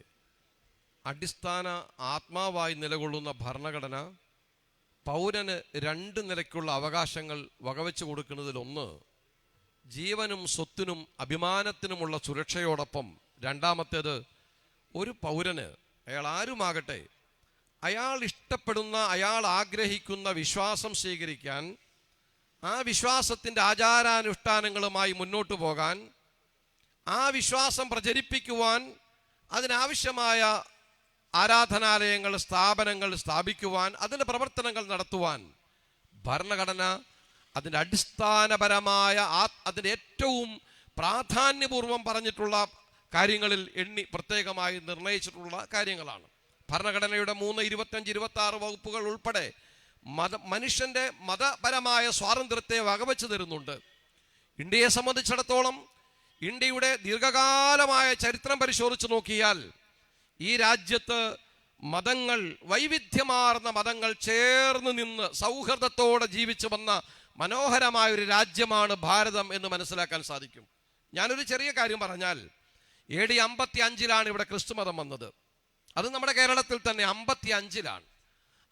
അടിസ്ഥാന ആത്മാവായി നിലകൊള്ളുന്ന ഭരണഘടന പൗരന് 2 നിലയ്ക്കുള്ള അവകാശങ്ങൾ വകവെച്ചു കൊടുക്കുന്നതിലൊന്ന്, ജീവനും സ്വത്തിനും അഭിമാനത്തിനുമുള്ള സുരക്ഷയോടൊപ്പം രണ്ടാമത്തേത്, ഒരു പൗരന്, അയാൾ ആരുമാകട്ടെ, അയാൾ ഇഷ്ടപ്പെടുന്ന, അയാൾ ആഗ്രഹിക്കുന്ന വിശ്വാസം സ്വീകരിക്കാൻ, ആ വിശ്വാസത്തിൻ്റെ ആചാരാനുഷ്ഠാനങ്ങളുമായി മുന്നോട്ട് പോകാൻ, ആ വിശ്വാസം പ്രചരിപ്പിക്കുവാൻ, അതിനാവശ്യമായ ആരാധനാലയങ്ങൾ, സ്ഥാപനങ്ങൾ സ്ഥാപിക്കുവാൻ, അതിൻ്റെ പ്രവർത്തനങ്ങൾ നടത്തുവാൻ ഭരണഘടന അതിൻ്റെ അടിസ്ഥാനപരമായ അതിൻ്റെ ഏറ്റവും പ്രാധാന്യപൂർവം പറഞ്ഞിട്ടുള്ള കാര്യങ്ങളിൽ എണ്ണി പ്രത്യേകമായി നിർണയിച്ചിട്ടുള്ള കാര്യങ്ങളാണ്. ഭരണഘടനയുടെ 3, 25, 26 വകുപ്പുകൾ ഉൾപ്പെടെ മനുഷ്യന്റെ മതപരമായ സ്വാതന്ത്ര്യത്തെ വകവെച്ചു തരുന്നുണ്ട്. ഇന്ത്യയെ സംബന്ധിച്ചിടത്തോളം ഇന്ത്യയുടെ ദീർഘകാലമായ ചരിത്രം പരിശോധിച്ച് നോക്കിയാൽ ഈ രാജ്യത്ത് മതങ്ങൾ, വൈവിധ്യമാർന്ന മതങ്ങൾ ചേർന്ന് നിന്ന് സൗഹൃദത്തോടെ ജീവിച്ചു വന്ന മനോഹരമായ ഒരു രാജ്യമാണ് ഭാരതം എന്ന് മനസ്സിലാക്കാൻ സാധിക്കും. ഞാനൊരു ചെറിയ കാര്യം പറഞ്ഞാൽ, AD 55 ഇവിടെ ക്രിസ്തു മതം വന്നത്. അത് നമ്മുടെ കേരളത്തിൽ തന്നെ 55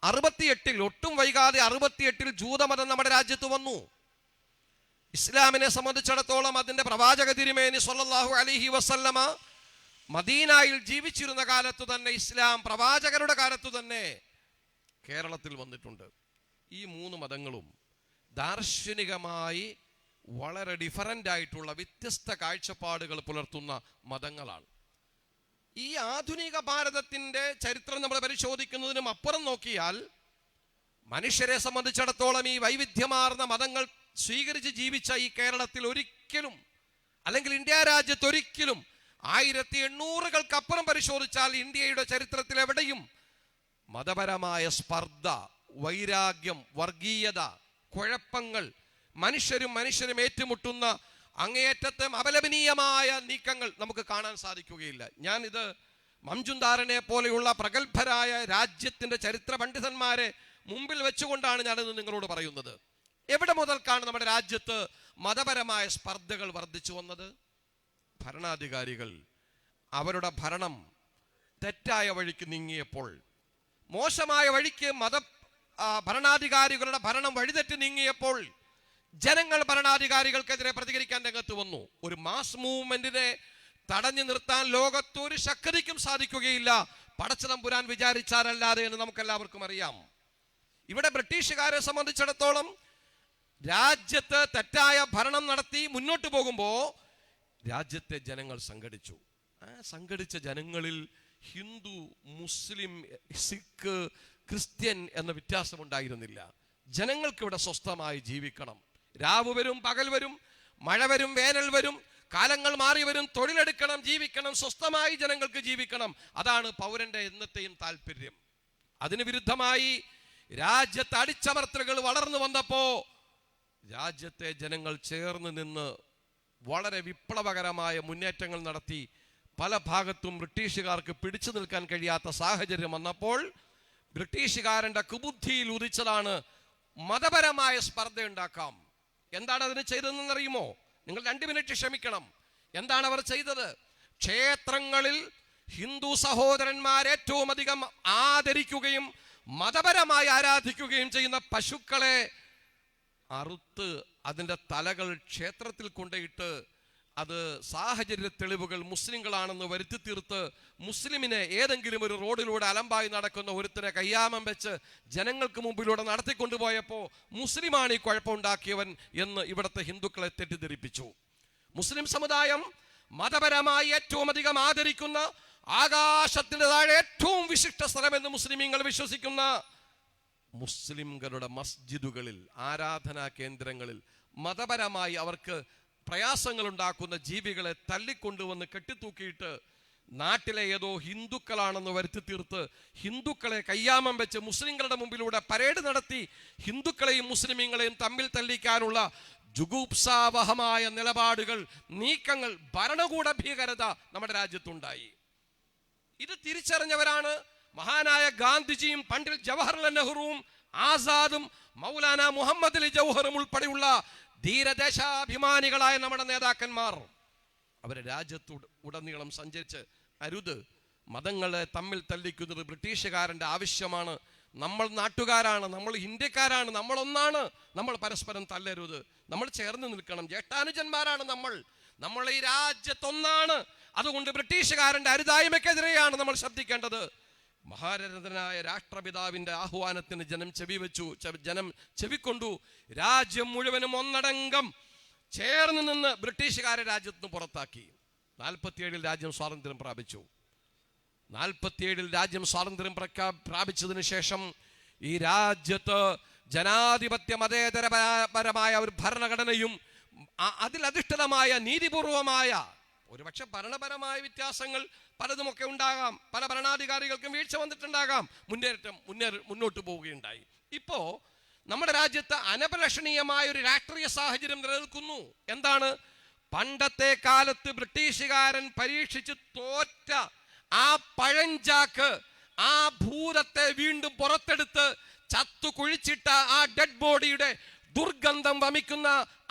68 ഒട്ടും വൈകാതെ 68 ജൂതമതം നമ്മുടെ രാജ്യത്ത് വന്നു. ഇസ്ലാമിനെ സംബന്ധിച്ചിടത്തോളം അതിന്റെ പ്രവാചക തിരുമേനി സ്വല്ലല്ലാഹു അലൈഹി വസല്ലമ മദീനയിൽ ജീവിച്ചിരുന്ന കാലത്തു തന്നെ, ഇസ്ലാം പ്രവാചകരുടെ കാലത്തു തന്നെ കേരളത്തിൽ വന്നിട്ടുണ്ട്. ഈ 3 മതങ്ങളും ദാർശനികമായി വളരെ ഡിഫറൻ്റ് ആയിട്ടുള്ള വ്യത്യസ്ത കാഴ്ചപ്പാടുകൾ പുലർത്തുന്ന മതങ്ങളാണ്. ഈ ആധുനിക ഭാരതത്തിന്റെ ചരിത്രം നമ്മൾ പരിശോധിക്കുന്നതിനും അപ്പുറം നോക്കിയാൽ, മനുഷ്യരെ സംബന്ധിച്ചിടത്തോളം ഈ വൈവിധ്യമാർന്ന മതങ്ങൾ സ്വീകരിച്ച് ജീവിച്ച ഈ കേരളത്തിൽ ഒരിക്കലും, അല്ലെങ്കിൽ ഇന്ത്യ രാജ്യത്ത് ഒരിക്കലും 1800-കൾക്കപ്പുറം പരിശോധിച്ചാൽ ഇന്ത്യയുടെ ചരിത്രത്തിൽ എവിടെയും മതപരമായ സ്പർദ്ധ, വൈരാഗ്യം, വർഗീയത, കുഴപ്പങ്ങൾ, മനുഷ്യരും ഏറ്റുമുട്ടുന്ന അങ്ങേയറ്റത്തെ അപലപനീയമായ നീക്കങ്ങൾ നമുക്ക് കാണാൻ സാധിക്കുകയില്ല. ഞാനിത് മംജുന്ദാറിനെ പോലെയുള്ള പ്രഗത്ഭരായ രാജ്യത്തിന്റെ ചരിത്ര പണ്ഡിതന്മാരെ മുമ്പിൽ വെച്ചുകൊണ്ടാണ് ഞാനിത് നിങ്ങളോട് പറയുന്നത്. എവിടെ മുതൽക്കാണ് നമ്മുടെ രാജ്യത്ത് മതപരമായ സ്പർദ്ധകൾ വർദ്ധിച്ചു വന്നത്? ഭരണാധികാരികൾ അവരുടെ ഭരണം തെറ്റായ വഴിക്ക് നീങ്ങിയപ്പോൾ, മോശമായ വഴിക്ക് ഭരണാധികാരികളുടെ ഭരണം വഴിതെറ്റി നീങ്ങിയപ്പോൾ ജനങ്ങൾ ഭരണാധികാരികൾക്കെതിരെ പ്രതികരിക്കാൻ രംഗത്ത് വന്നു. ഒരു മാസ് മൂവ്മെന്റിനെ തടഞ്ഞു നിർത്താൻ ലോകത്തൊരു ശക്തിക്കും സാധിക്കുകയില്ല, പടച്ചതമ്പുരാൻ വിചാരിച്ചാലല്ലാതെ എന്ന് നമുക്കെല്ലാവർക്കും അറിയാം. ഇവിടെ ബ്രിട്ടീഷുകാരെ സംബന്ധിച്ചിടത്തോളം രാജ്യത്ത് തെറ്റായ ഭരണം നടത്തി മുന്നോട്ട് പോകുമ്പോൾ രാജ്യത്തെ ജനങ്ങൾ സംഘടിച്ചു. ആ സംഘടിച്ച ജനങ്ങളിൽ ഹിന്ദു, മുസ്ലിം, സിഖ്, ക്രിസ്ത്യൻ എന്ന വ്യത്യാസമുണ്ടായിരുന്നില്ല. ജനങ്ങൾക്ക് ഇവിടെ സ്വസ്ഥമായി ജീവിക്കണം. രാവ് വരും, പകൽ വരും, മഴ വരും, വേനൽ വരും, കാലങ്ങൾ മാറി വരും, തൊഴിലെടുക്കണം, ജീവിക്കണം, സ്വസ്ഥമായി ജനങ്ങൾക്ക് ജീവിക്കണം. അതാണ് പൗരന്റെ എന്നത്തെയും താല്പര്യം. അതിന് വിരുദ്ധമായി രാജ്യത്ത് അടിച്ചമർത്തലുകൾ വളർന്നു വന്നപ്പോ രാജ്യത്തെ ജനങ്ങൾ ചേർന്ന് നിന്ന് വളരെ വിപ്ലവകരമായ മുന്നേറ്റങ്ങൾ നടത്തി. പല ഭാഗത്തും ബ്രിട്ടീഷുകാർക്ക് പിടിച്ചു നിൽക്കാൻ കഴിയാത്ത സാഹചര്യം വന്നപ്പോൾ ബ്രിട്ടീഷുകാരന്റെ കുബുദ്ധിയിൽ ഉദിച്ചതാണ് മതപരമായ സ്പർദ്ധ ഉണ്ടാക്കാം. എന്താണ് അതിന് ചെയ്തതെന്നറിയുമോ? നിങ്ങൾ 2 മിനിറ്റ് ക്ഷമിക്കണം. എന്താണ് അവർ ചെയ്തത്? ക്ഷേത്രങ്ങളിൽ ഹിന്ദു സഹോദരന്മാർ ഏറ്റവും അധികം ആദരിക്കുകയും മതപരമായി ആരാധിക്കുകയും ചെയ്യുന്ന പശുക്കളെ അറുത്ത് അതിൻ്റെ തലകൾ ക്ഷേത്രത്തിൽ കൊണ്ടുപോയിട്ട് അത് സാഹചര്യ തെളിവുകൾ മുസ്ലിങ്ങളാണെന്ന് വരുത്തി തീർത്ത് മുസ്ലിമിനെ ഏതെങ്കിലും ഒരു റോഡിലൂടെ അലമ്പായി നടക്കുന്ന ഒരുത്തരെ കയ്യാമം വെച്ച് ജനങ്ങൾക്ക് മുമ്പിലൂടെ നടത്തിക്കൊണ്ടുപോയപ്പോൾ മുസ്ലിമാണ് ഈ കുഴപ്പമുണ്ടാക്കിയവൻ എന്ന് ഇവിടുത്തെ ഹിന്ദുക്കളെ തെറ്റിദ്ധരിപ്പിച്ചു. മുസ്ലിം സമുദായം മതപരമായി ഏറ്റവും അധികം ആദരിക്കുന്ന, ആകാശത്തിന്റെ താഴെ ഏറ്റവും വിശിഷ്ട സ്ഥലമെന്ന് മുസ്ലിമീങ്ങൾ വിശ്വസിക്കുന്ന മുസ്ലിംകളുടെ മസ്ജിദുകളിൽ, ആരാധനാ കേന്ദ്രങ്ങളിൽ മതപരമായി അവർക്ക് പ്രയാസങ്ങൾ ഉണ്ടാക്കുന്ന ജീവികളെ തല്ലിക്കൊണ്ടുവന്ന് കെട്ടിത്തൂക്കിയിട്ട് നാട്ടിലെ ഏതോ ഹിന്ദുക്കളാണെന്ന് വരുത്തി തീർത്ത് ഹിന്ദുക്കളെ കയ്യാമം വെച്ച് മുസ്ലിങ്ങളുടെ മുമ്പിലൂടെ പരേഡ് നടത്തി ഹിന്ദുക്കളെയും മുസ്ലിമീങ്ങളെയും തമ്മിൽ തല്ലിക്കാനുള്ള ജുഗുപ്സാവഹമായ നിലപാടുകൾ, നീക്കങ്ങൾ, ഭരണകൂട ഭീകരത നമ്മുടെ രാജ്യത്തുണ്ടായി. ഇത് തിരിച്ചറിഞ്ഞവരാണ് മഹാനായ ഗാന്ധിജിയും പണ്ഡിറ്റ് ജവഹർലാൽ നെഹ്റുവും ആസാദും മൗലാന മുഹമ്മദ് അലി ജൗഹറും ഉൾപ്പെടെയുള്ള ധീരദേശാഭിമാനികളായ നമ്മുടെ നേതാക്കന്മാർ. അവരെ രാജ്യത്ത് ഉടനീളം സഞ്ചരിച്ച് അരുത്, മതങ്ങളെ തമ്മിൽ തല്ലിക്കുന്നത് ബ്രിട്ടീഷുകാരൻ്റെ ആവശ്യമാണ്, നമ്മൾ നാട്ടുകാരാണ്, നമ്മൾ ഇന്ത്യക്കാരാണ്, നമ്മൾ ഒന്നാണ്, നമ്മൾ പരസ്പരം തല്ലരുത്, നമ്മൾ ചേർന്ന് നിൽക്കണം, ജ്യേഷ്ഠാനുജന്മാരാണ് നമ്മൾ ഈ രാജ്യത്തൊന്നാണ്. അതുകൊണ്ട് ബ്രിട്ടീഷുകാരൻ്റെ അരുതായ്മയ്ക്കെതിരെയാണ് നമ്മൾ ശബ്ദിക്കേണ്ടത്. മഹാരഥനായ രാഷ്ട്രപിതാവിന്റെ ആഹ്വാനത്തിന് ജനം ചെവിക്കൊണ്ടു. രാജ്യം മുഴുവനും ഒന്നടങ്കം ചേർന്ന് നിന്ന് ബ്രിട്ടീഷുകാരെ രാജ്യത്ത് നിന്ന് പുറത്താക്കി. 47 രാജ്യം സ്വാതന്ത്ര്യം പ്രാപിച്ചു. 47 രാജ്യം സ്വാതന്ത്ര്യം പ്രാപിച്ചതിന് ശേഷം ഈ രാജ്യത്ത് ജനാധിപത്യ മതേതരപരമായ ഒരു ഭരണഘടനയും അതിലധിഷ്ഠിതമായ നീതിപൂർവമായ ഒരുപക്ഷെ ഭരണപരമായ വ്യത്യാസങ്ങൾ പലതുമൊക്കെ ഉണ്ടാകാം, പല ഭരണാധികാരികൾക്കും വീഴ്ച വന്നിട്ടുണ്ടാകാം, മുന്നോട്ട് പോവുകയുണ്ടായി. ഇപ്പോ നമ്മുടെ രാജ്യത്ത് അനഭിലഷണീയമായ ഒരു രാഷ്ട്രീയ സാഹചര്യം നിലനിൽക്കുന്നു. എന്താണ്? പണ്ടത്തെ കാലത്ത് ബ്രിട്ടീഷുകാരൻ പരീക്ഷിച്ച് തോറ്റ ആ പഴഞ്ചാക്ക്, ആ ഭൂതത്തെ വീണ്ടും പുറത്തെടുത്ത് ചത്തു കുഴിച്ചിട്ട ആ ഡെഡ് ബോഡിയുടെ ദുർഗന്ധം വമിക്കുന്ന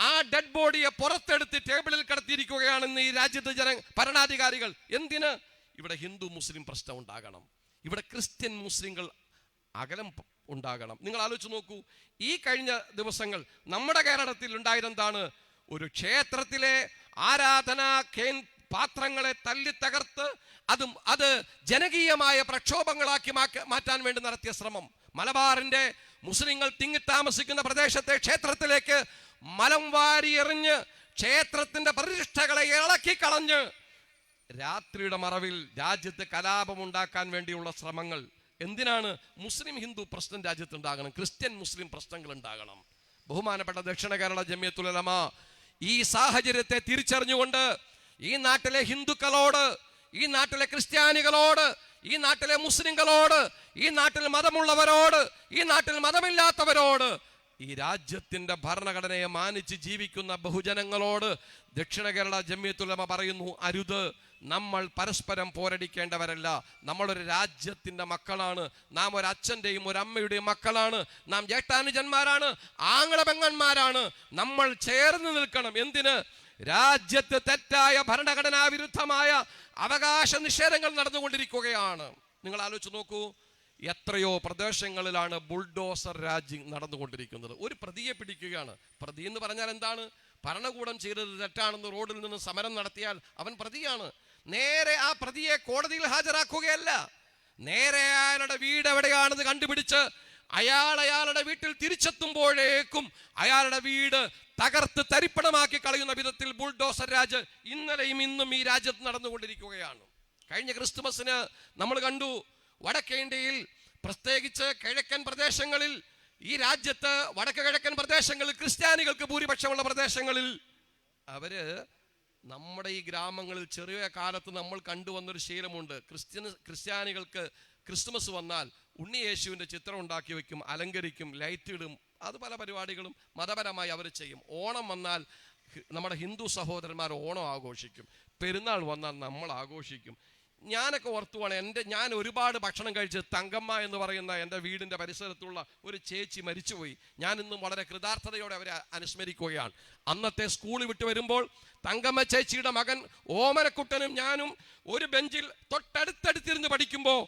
ആ ഡെഡ് ബോഡിയെ പുറത്തെടുത്ത് ടേബിളിൽ കിടത്തിയിരിക്കുകയാണെന്ന് ഈ രാജ്യത്തെ ഭരണാധികാരികൾ. എന്തിന്? ഇവിടെ ഹിന്ദു മുസ്ലിം പ്രശ്നം ഉണ്ടാകണം, ഇവിടെ ക്രിസ്ത്യൻ മുസ്ലിങ്ങൾ അകലം ഉണ്ടാകണം. നിങ്ങൾ ആലോചിച്ച് നോക്കൂ, ഈ കഴിഞ്ഞ ദിവസങ്ങൾ നമ്മുടെ കേരളത്തിൽ ഉണ്ടായതെന്താണ്? ഒരു ക്ഷേത്രത്തിലെ ആരാധനാ പാത്രങ്ങളെ തല്ലി തകർത്ത് അത് ജനകീയമായ പ്രക്ഷോഭങ്ങളാക്കി മാറ്റാൻ വേണ്ടി നടത്തിയ ശ്രമം. മലബാറിന്റെ മുസ്ലിങ്ങൾ തിങ്ങിത്താമസിക്കുന്ന പ്രദേശത്തെ ക്ഷേത്രത്തിലേക്ക് മലം വാരി എറിഞ്ഞ് ക്ഷേത്രത്തിന്റെ പ്രതിഷ്ഠകളെ ഇളക്കി കളഞ്ഞ് രാത്രിയുടെ മറവിൽ രാജ്യത്ത് കലാപമുണ്ടാക്കാൻ വേണ്ടിയുള്ള ശ്രമങ്ങൾ. എന്തിനാണ്? മുസ്ലിം ഹിന്ദു പ്രശ്നം രാജ്യത്തുണ്ടാകണം, ക്രിസ്ത്യൻ മുസ്ലിം പ്രശ്നങ്ങൾ ഉണ്ടാകണം. ബഹുമാനപ്പെട്ട ദക്ഷിണ കേരള ജമിയത്തുൽ ഉലമ ഈ സാഹചര്യത്തെ തിരിച്ചറിഞ്ഞുകൊണ്ട് ഈ നാട്ടിലെ ഹിന്ദുക്കളോട്, ഈ നാട്ടിലെ ക്രിസ്ത്യാനികളോട്, ഈ നാട്ടിലെ മുസ്ലിങ്ങളോട്, ഈ നാട്ടിൽ മതമുള്ളവരോട്, ഈ നാട്ടിൽ മതമില്ലാത്തവരോട്, ഈ രാജ്യത്തിന്റെ ഭരണഘടനയെ മാനിച്ച് ജീവിക്കുന്ന ബഹുജനങ്ങളോട് ദക്ഷിണ കേരള ജമിയത്തുൽ ഉലമ പറയുന്നു, അരുത്. നമ്മൾ പരസ്പരം പോരടിക്കേണ്ടവരല്ല. നമ്മളൊരു രാജ്യത്തിന്റെ മക്കളാണ്. നാം ഒരു അച്ഛൻ്റെയും ഒരു അമ്മയുടെയും മക്കളാണ്. നാം ജേഷ്ഠാനുജന്മാരാണ്, ആങ്ങളപെങ്ങന്മാരാണ്. നമ്മൾ ചേർന്ന് നിൽക്കണം. എന്തിന്? രാജ്യത്ത് തെറ്റായ ഭരണഘടനാ വിരുദ്ധമായ അവകാശ നിഷേധങ്ങൾ നടന്നുകൊണ്ടിരിക്കുകയാണ്. നിങ്ങൾ ആലോചിച്ച് നോക്കൂ, എത്രയോ പ്രദേശങ്ങളിലാണ് ബുൾഡോസർ രാജ്യം നടന്നുകൊണ്ടിരിക്കുന്നത്. ഒരു പ്രതിയെ പിടിക്കുകയാണ്. പ്രതി എന്ന് പറഞ്ഞാൽ എന്താണ്? ഭരണകൂടം ചെയ്തത് തെറ്റാണെന്ന് റോഡിൽ നിന്ന് സമരം നടത്തിയാൽ അവൻ പ്രതിയാണ്. നേരെ ആ പ്രതിയെ കോടതിയിൽ ഹാജരാക്കുകയല്ല, നേരെ അയാളുടെ വീട് എവിടെയാണെന്ന് കണ്ടുപിടിച്ച് അയാളുടെ വീട്ടിൽ തിരിച്ചെത്തുമ്പോഴേക്കും അയാളുടെ വീട് തകർത്ത് തരിപ്പണമാക്കി കളയുന്ന വിധത്തിൽ ബുൾഡോസർ രാജ് ഇന്നലെയും ഇന്നും ഈ രാജ്യത്ത് നടന്നുകൊണ്ടിരിക്കുകയാണ്. കഴിഞ്ഞ ക്രിസ്തുമസിന് നമ്മൾ കണ്ടു, വടക്കേ ഇന്ത്യയിൽ പ്രത്യേകിച്ച് കിഴക്കൻ പ്രദേശങ്ങളിൽ, ഈ രാജ്യത്ത് വടക്ക് കിഴക്കൻ പ്രദേശങ്ങളിൽ, ക്രിസ്ത്യാനികൾക്ക് ഭൂരിപക്ഷമുള്ള പ്രദേശങ്ങളിൽ അവര് നമ്മുടെ ഈ ഗ്രാമങ്ങളിൽ ചെറിയ കാലത്ത് നമ്മൾ കണ്ടുവന്നൊരു ശീലമുണ്ട്. ക്രിസ്ത്യാനികൾക്ക് ക്രിസ്തുമസ് വന്നാൽ ഉണ്ണിയേശുവിൻ്റെ ചിത്രം ഉണ്ടാക്കി വെക്കും, അലങ്കരിക്കും, ലൈറ്റ് ഇടും. അത് പല പരിപാടികളും മതപരമായി അവർ ചെയ്യും. ഓണം വന്നാൽ നമ്മുടെ ഹിന്ദു സഹോദരന്മാർ ഓണം ആഘോഷിക്കും, പെരുന്നാൾ വന്നാൽ നമ്മൾ ആഘോഷിക്കും. ഞാനൊക്കെ ഓർത്തുവാണ്, ഞാൻ ഒരുപാട് ഭക്ഷണം കഴിച്ച് തങ്കമ്മ എന്ന് പറയുന്ന എൻ്റെ വീടിൻ്റെ പരിസരത്തുള്ള ഒരു ചേച്ചി മരിച്ചുപോയി. ഞാൻ ഇന്നും വളരെ കൃതാർത്ഥതയോടെ അവരെ അനുസ്മരിക്കുകയാണ്. അന്നത്തെ സ്കൂളിൽ വിട്ട് വരുമ്പോൾ തങ്കമ്മ ചേച്ചിയുടെ മകൻ ഓമനക്കുട്ടനും ഞാനും ഒരു ബെഞ്ചിൽ തൊട്ടടുത്തടുത്തിരുന്ന് പഠിക്കുമ്പോൾ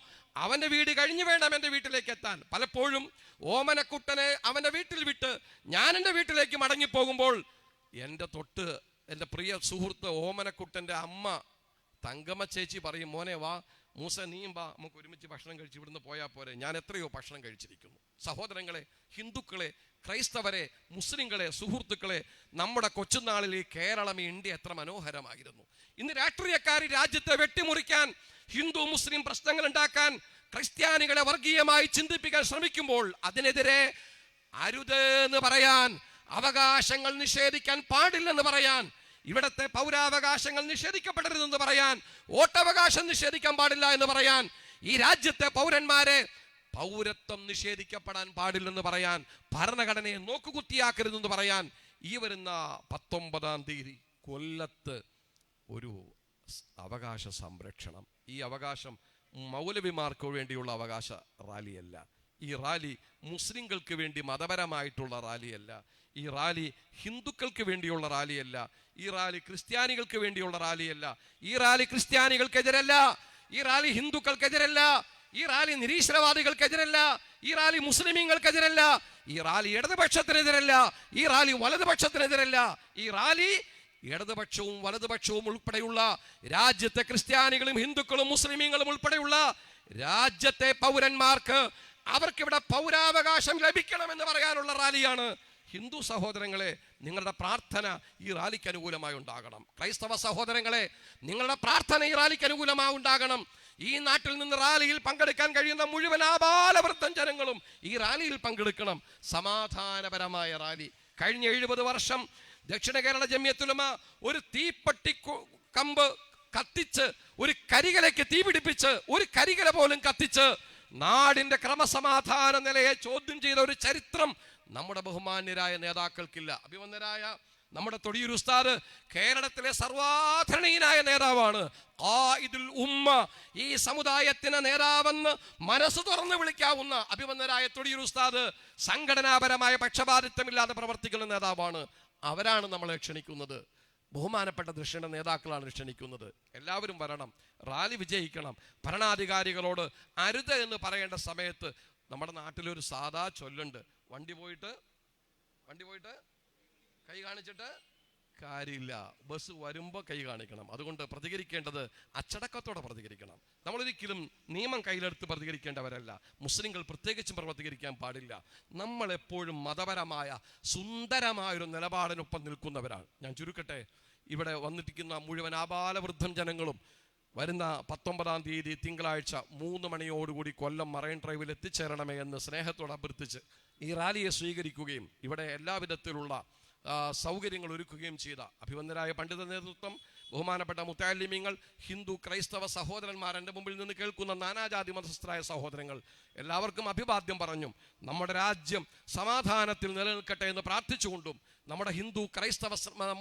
അവൻ്റെ വീട് കഴിഞ്ഞു വേണം എൻ്റെ വീട്ടിലേക്ക് എത്താൻ. പലപ്പോഴും ഓമനക്കുട്ടനെ അവൻ്റെ വീട്ടിൽ വിട്ട് ഞാൻ എൻ്റെ വീട്ടിലേക്ക് മടങ്ങിപ്പോകുമ്പോൾ എൻ്റെ പ്രിയ സുഹൃത്ത് ഓമനക്കുട്ടൻ്റെ അമ്മ തങ്കമ്മ ചേച്ചി പറയും, മോനെ വാ, മൂസ നീയും വാ, നമുക്ക് ഒരുമിച്ച് ഭക്ഷണം കഴിച്ച് ഇവിടുന്ന് പോയാൽ പോരെ. ഞാൻ എത്രയോ ഭക്ഷണം കഴിച്ചിരിക്കുന്നു. സഹോദരങ്ങളെ, ഹിന്ദുക്കളെ, ക്രൈസ്തവരെ, മുസ്ലിങ്ങളെ, സുഹൃത്തുക്കളെ, നമ്മുടെ കൊച്ചുനാളിൽ ഈ കേരളം, ഈ ഇന്ത്യ എത്ര മനോഹരമായിരുന്നു. ഇന്ന് രാഷ്ട്രീയക്കാർ രാജ്യത്തെ വെട്ടിമുറിക്കാൻ, ഹിന്ദു മുസ്ലിം പ്രശ്നങ്ങൾ ഉണ്ടാക്കാൻ, ക്രിസ്ത്യാനികളെ വർഗീയമായി ചിന്തിപ്പിക്കാൻ ശ്രമിക്കുമ്പോൾ അതിനെതിരെ അരുത് എന്ന് പറയാൻ, അവകാശങ്ങൾ നിഷേധിക്കാൻ പാടില്ലെന്ന് പറയാൻ, ഇവിടത്തെ പൗരാവകാശങ്ങൾ നിഷേധിക്കപ്പെടരുതെന്ന് പറയാൻ, വോട്ടവകാശം നിഷേധിക്കാൻ പാടില്ല എന്ന് പറയാൻ, ഈ രാജ്യത്തെ പൗരന്മാരെ പൗരത്വം നിഷേധിക്കപ്പെടാൻ പാടില്ലെന്ന് പറയാൻ, ഭരണഘടനയെ നോക്കുകുത്തിയാക്കരുതെന്ന് പറയാൻ ഈ വരുന്ന 19-ാം തീയതി കൊല്ലത്ത് ഒരു അവകാശ സംരക്ഷണം. ഈ അവകാശം മൗലവിമാർക്ക് വേണ്ടിയുള്ള അവകാശ റാലിയല്ല. ഈ റാലി മുസ്ലിങ്ങൾക്ക് വേണ്ടി മതപരമായിട്ടുള്ള റാലിയല്ല. ഈ റാലി ഹിന്ദുക്കൾക്ക് വേണ്ടിയുള്ള റാലിയല്ല. ഈ റാലി ക്രിസ്ത്യാനികൾക്ക് വേണ്ടിയുള്ള റാലിയല്ല. ഈ റാലി ക്രിസ്ത്യാനികൾക്കെതിരല്ല. ഈ റാലി ഹിന്ദുക്കൾക്കെതിരല്ല. ഈ റാലി നിരീശ്വരവാദികൾക്കെതിരല്ല. ഈ റാലി മുസ്ലിമീങ്ങൾക്കെതിരല്ല. ഈ റാലി ഇടതുപക്ഷത്തിനെതിരല്ല. ഈ റാലി വലതുപക്ഷത്തിനെതിരല്ല. ഈ റാലി ഇടതുപക്ഷവും വലതുപക്ഷവും ഉൾപ്പെടെയുള്ള രാജ്യത്തെ ക്രിസ്ത്യാനികളും ഹിന്ദുക്കളും മുസ്ലിമീങ്ങളും ഉൾപ്പെടെയുള്ള രാജ്യത്തെ പൗരന്മാർക്ക് അവർക്കിവിടെ പൗരാവകാശം ലഭിക്കണമെന്ന് പറയാനുള്ള റാലിയാണ്. ഹിന്ദു സഹോദരങ്ങളെ, നിങ്ങളുടെ പ്രാർത്ഥന ഈ റാലിക്ക് അനുകൂലമായി ഉണ്ടാകണം. ക്രൈസ്തവ സഹോദരങ്ങളെ, നിങ്ങളുടെ പ്രാർത്ഥന ഈ റാലിക്ക് അനുകൂലമായി ഉണ്ടാകണം. ഈ നാട്ടിൽ നിന്ന് റാലിയിൽ പങ്കെടുക്കാൻ കഴിയുന്ന മുഴുവൻ ആബാലവൃദ്ധം ജനങ്ങളും ഈ റാലിയിൽ പങ്കെടുക്കണം. സമാധാനപരമായ റാലി. കഴിഞ്ഞ 70 വർഷം ദക്ഷിണ കേരള ജമിയത്തുൽ ഉലമ ഒരു തീപ്പെട്ടി കമ്പ് കത്തിച്ച്, ഒരു കരികലയ്ക്ക് തീ പിടിപ്പിച്ച്, ഒരു കരികല പോലും കത്തിച്ച് നാടിന്റെ ക്രമസമാധാന നിലയെ ചോദ്യം ചെയ്ത ഒരു ചരിത്രം നമ്മുടെ ബഹുമാന്യരായ നേതാക്കൾക്കില്ല. അഭിമന്യരായ നമ്മുടെ തൊടിയൂർ ഉസ്താദ് കേരളത്തിലെ സർവാധരണീയനായ നേതാവാണ്. ഖായിദുൽ ഉമ്മ, ഈ സമുദായത്തിന് നേതാവെന്ന് മനസ്സ് തുറന്ന് വിളിക്കാവുന്ന അഭിമന്യരായ തൊടിയൂർ ഉസ്താദ് സംഘടനാപരമായ പക്ഷപാതിത്വമില്ലാതെ പ്രവർത്തിക്കുന്ന നേതാവാണ്. അവരാണ് നമ്മളെ ക്ഷണിക്കുന്നത്. ബഹുമാനപ്പെട്ട ദക്ഷിണ നേതാക്കളാണ് ക്ഷണിക്കുന്നത്. എല്ലാവരും വരണം, റാലി വിജയിക്കണം. ഭരണാധികാരികളോട് അരുത് എന്ന് പറയേണ്ട സമയത്ത് നമ്മുടെ നാട്ടിലൊരു സാധാ ചൊല്ലുണ്ട്, വണ്ടി പോയിട്ട് കൈ കാണിച്ചിട്ട് കാര്യമില്ല, ബസ് വരുമ്പോൾ കൈ കാണിക്കണം. അതുകൊണ്ട് പ്രതികരിക്കേണ്ടത് അച്ചടക്കത്തോടെ പ്രതികരിക്കണം. നമ്മളൊരിക്കലും നിയമം കയ്യിലെടുത്ത് പ്രതികരിക്കേണ്ടവരല്ല. മുസ്ലിങ്ങൾ പ്രത്യേകിച്ചും പ്രതികരിക്കാൻ പാടില്ല. നമ്മളെപ്പോഴും മതപരമായ സുന്ദരമായൊരു നിലപാടിനൊപ്പം നിൽക്കുന്നവരാണ്. ഞാൻ ചുരുക്കട്ടെ, ഇവിടെ വന്നിരിക്കുന്ന മുഴുവൻ ആബാലവൃദ്ധം ജനങ്ങളും വരുന്ന 19-ാം തീയതി തിങ്കളാഴ്ച 3 മണിയോടുകൂടി കൊല്ലം മറൈൻ ഡ്രൈവിൽ എത്തിച്ചേരണമേ എന്ന് സ്നേഹത്തോടെ അഭ്യർത്ഥിച്ച് ഈ റാലിയെ സ്വീകരിക്കുകയും ഇവിടെ എല്ലാവിധത്തിലുള്ള സൗകര്യങ്ങൾ ഒരുക്കുകയും ചെയ്ത അഭിവന്ദരായ പണ്ഡിത നേതൃത്വം, ബഹുമാനപ്പെട്ട മുത്തഅല്ലിമീങ്ങൾ, ഹിന്ദു ക്രൈസ്തവ സഹോദരന്മാർ, എൻ്റെ മുമ്പിൽ നിന്ന് കേൾക്കുന്ന നാനാജാതി മതസ്ഥരായ സഹോദരങ്ങൾ, എല്ലാവർക്കും അഭിവാദ്യം പറഞ്ഞും നമ്മുടെ രാജ്യം സമാധാനത്തിൽ നിലനിൽക്കട്ടെ എന്ന് പ്രാർത്ഥിച്ചുകൊണ്ടും നമ്മുടെ ഹിന്ദു ക്രൈസ്തവ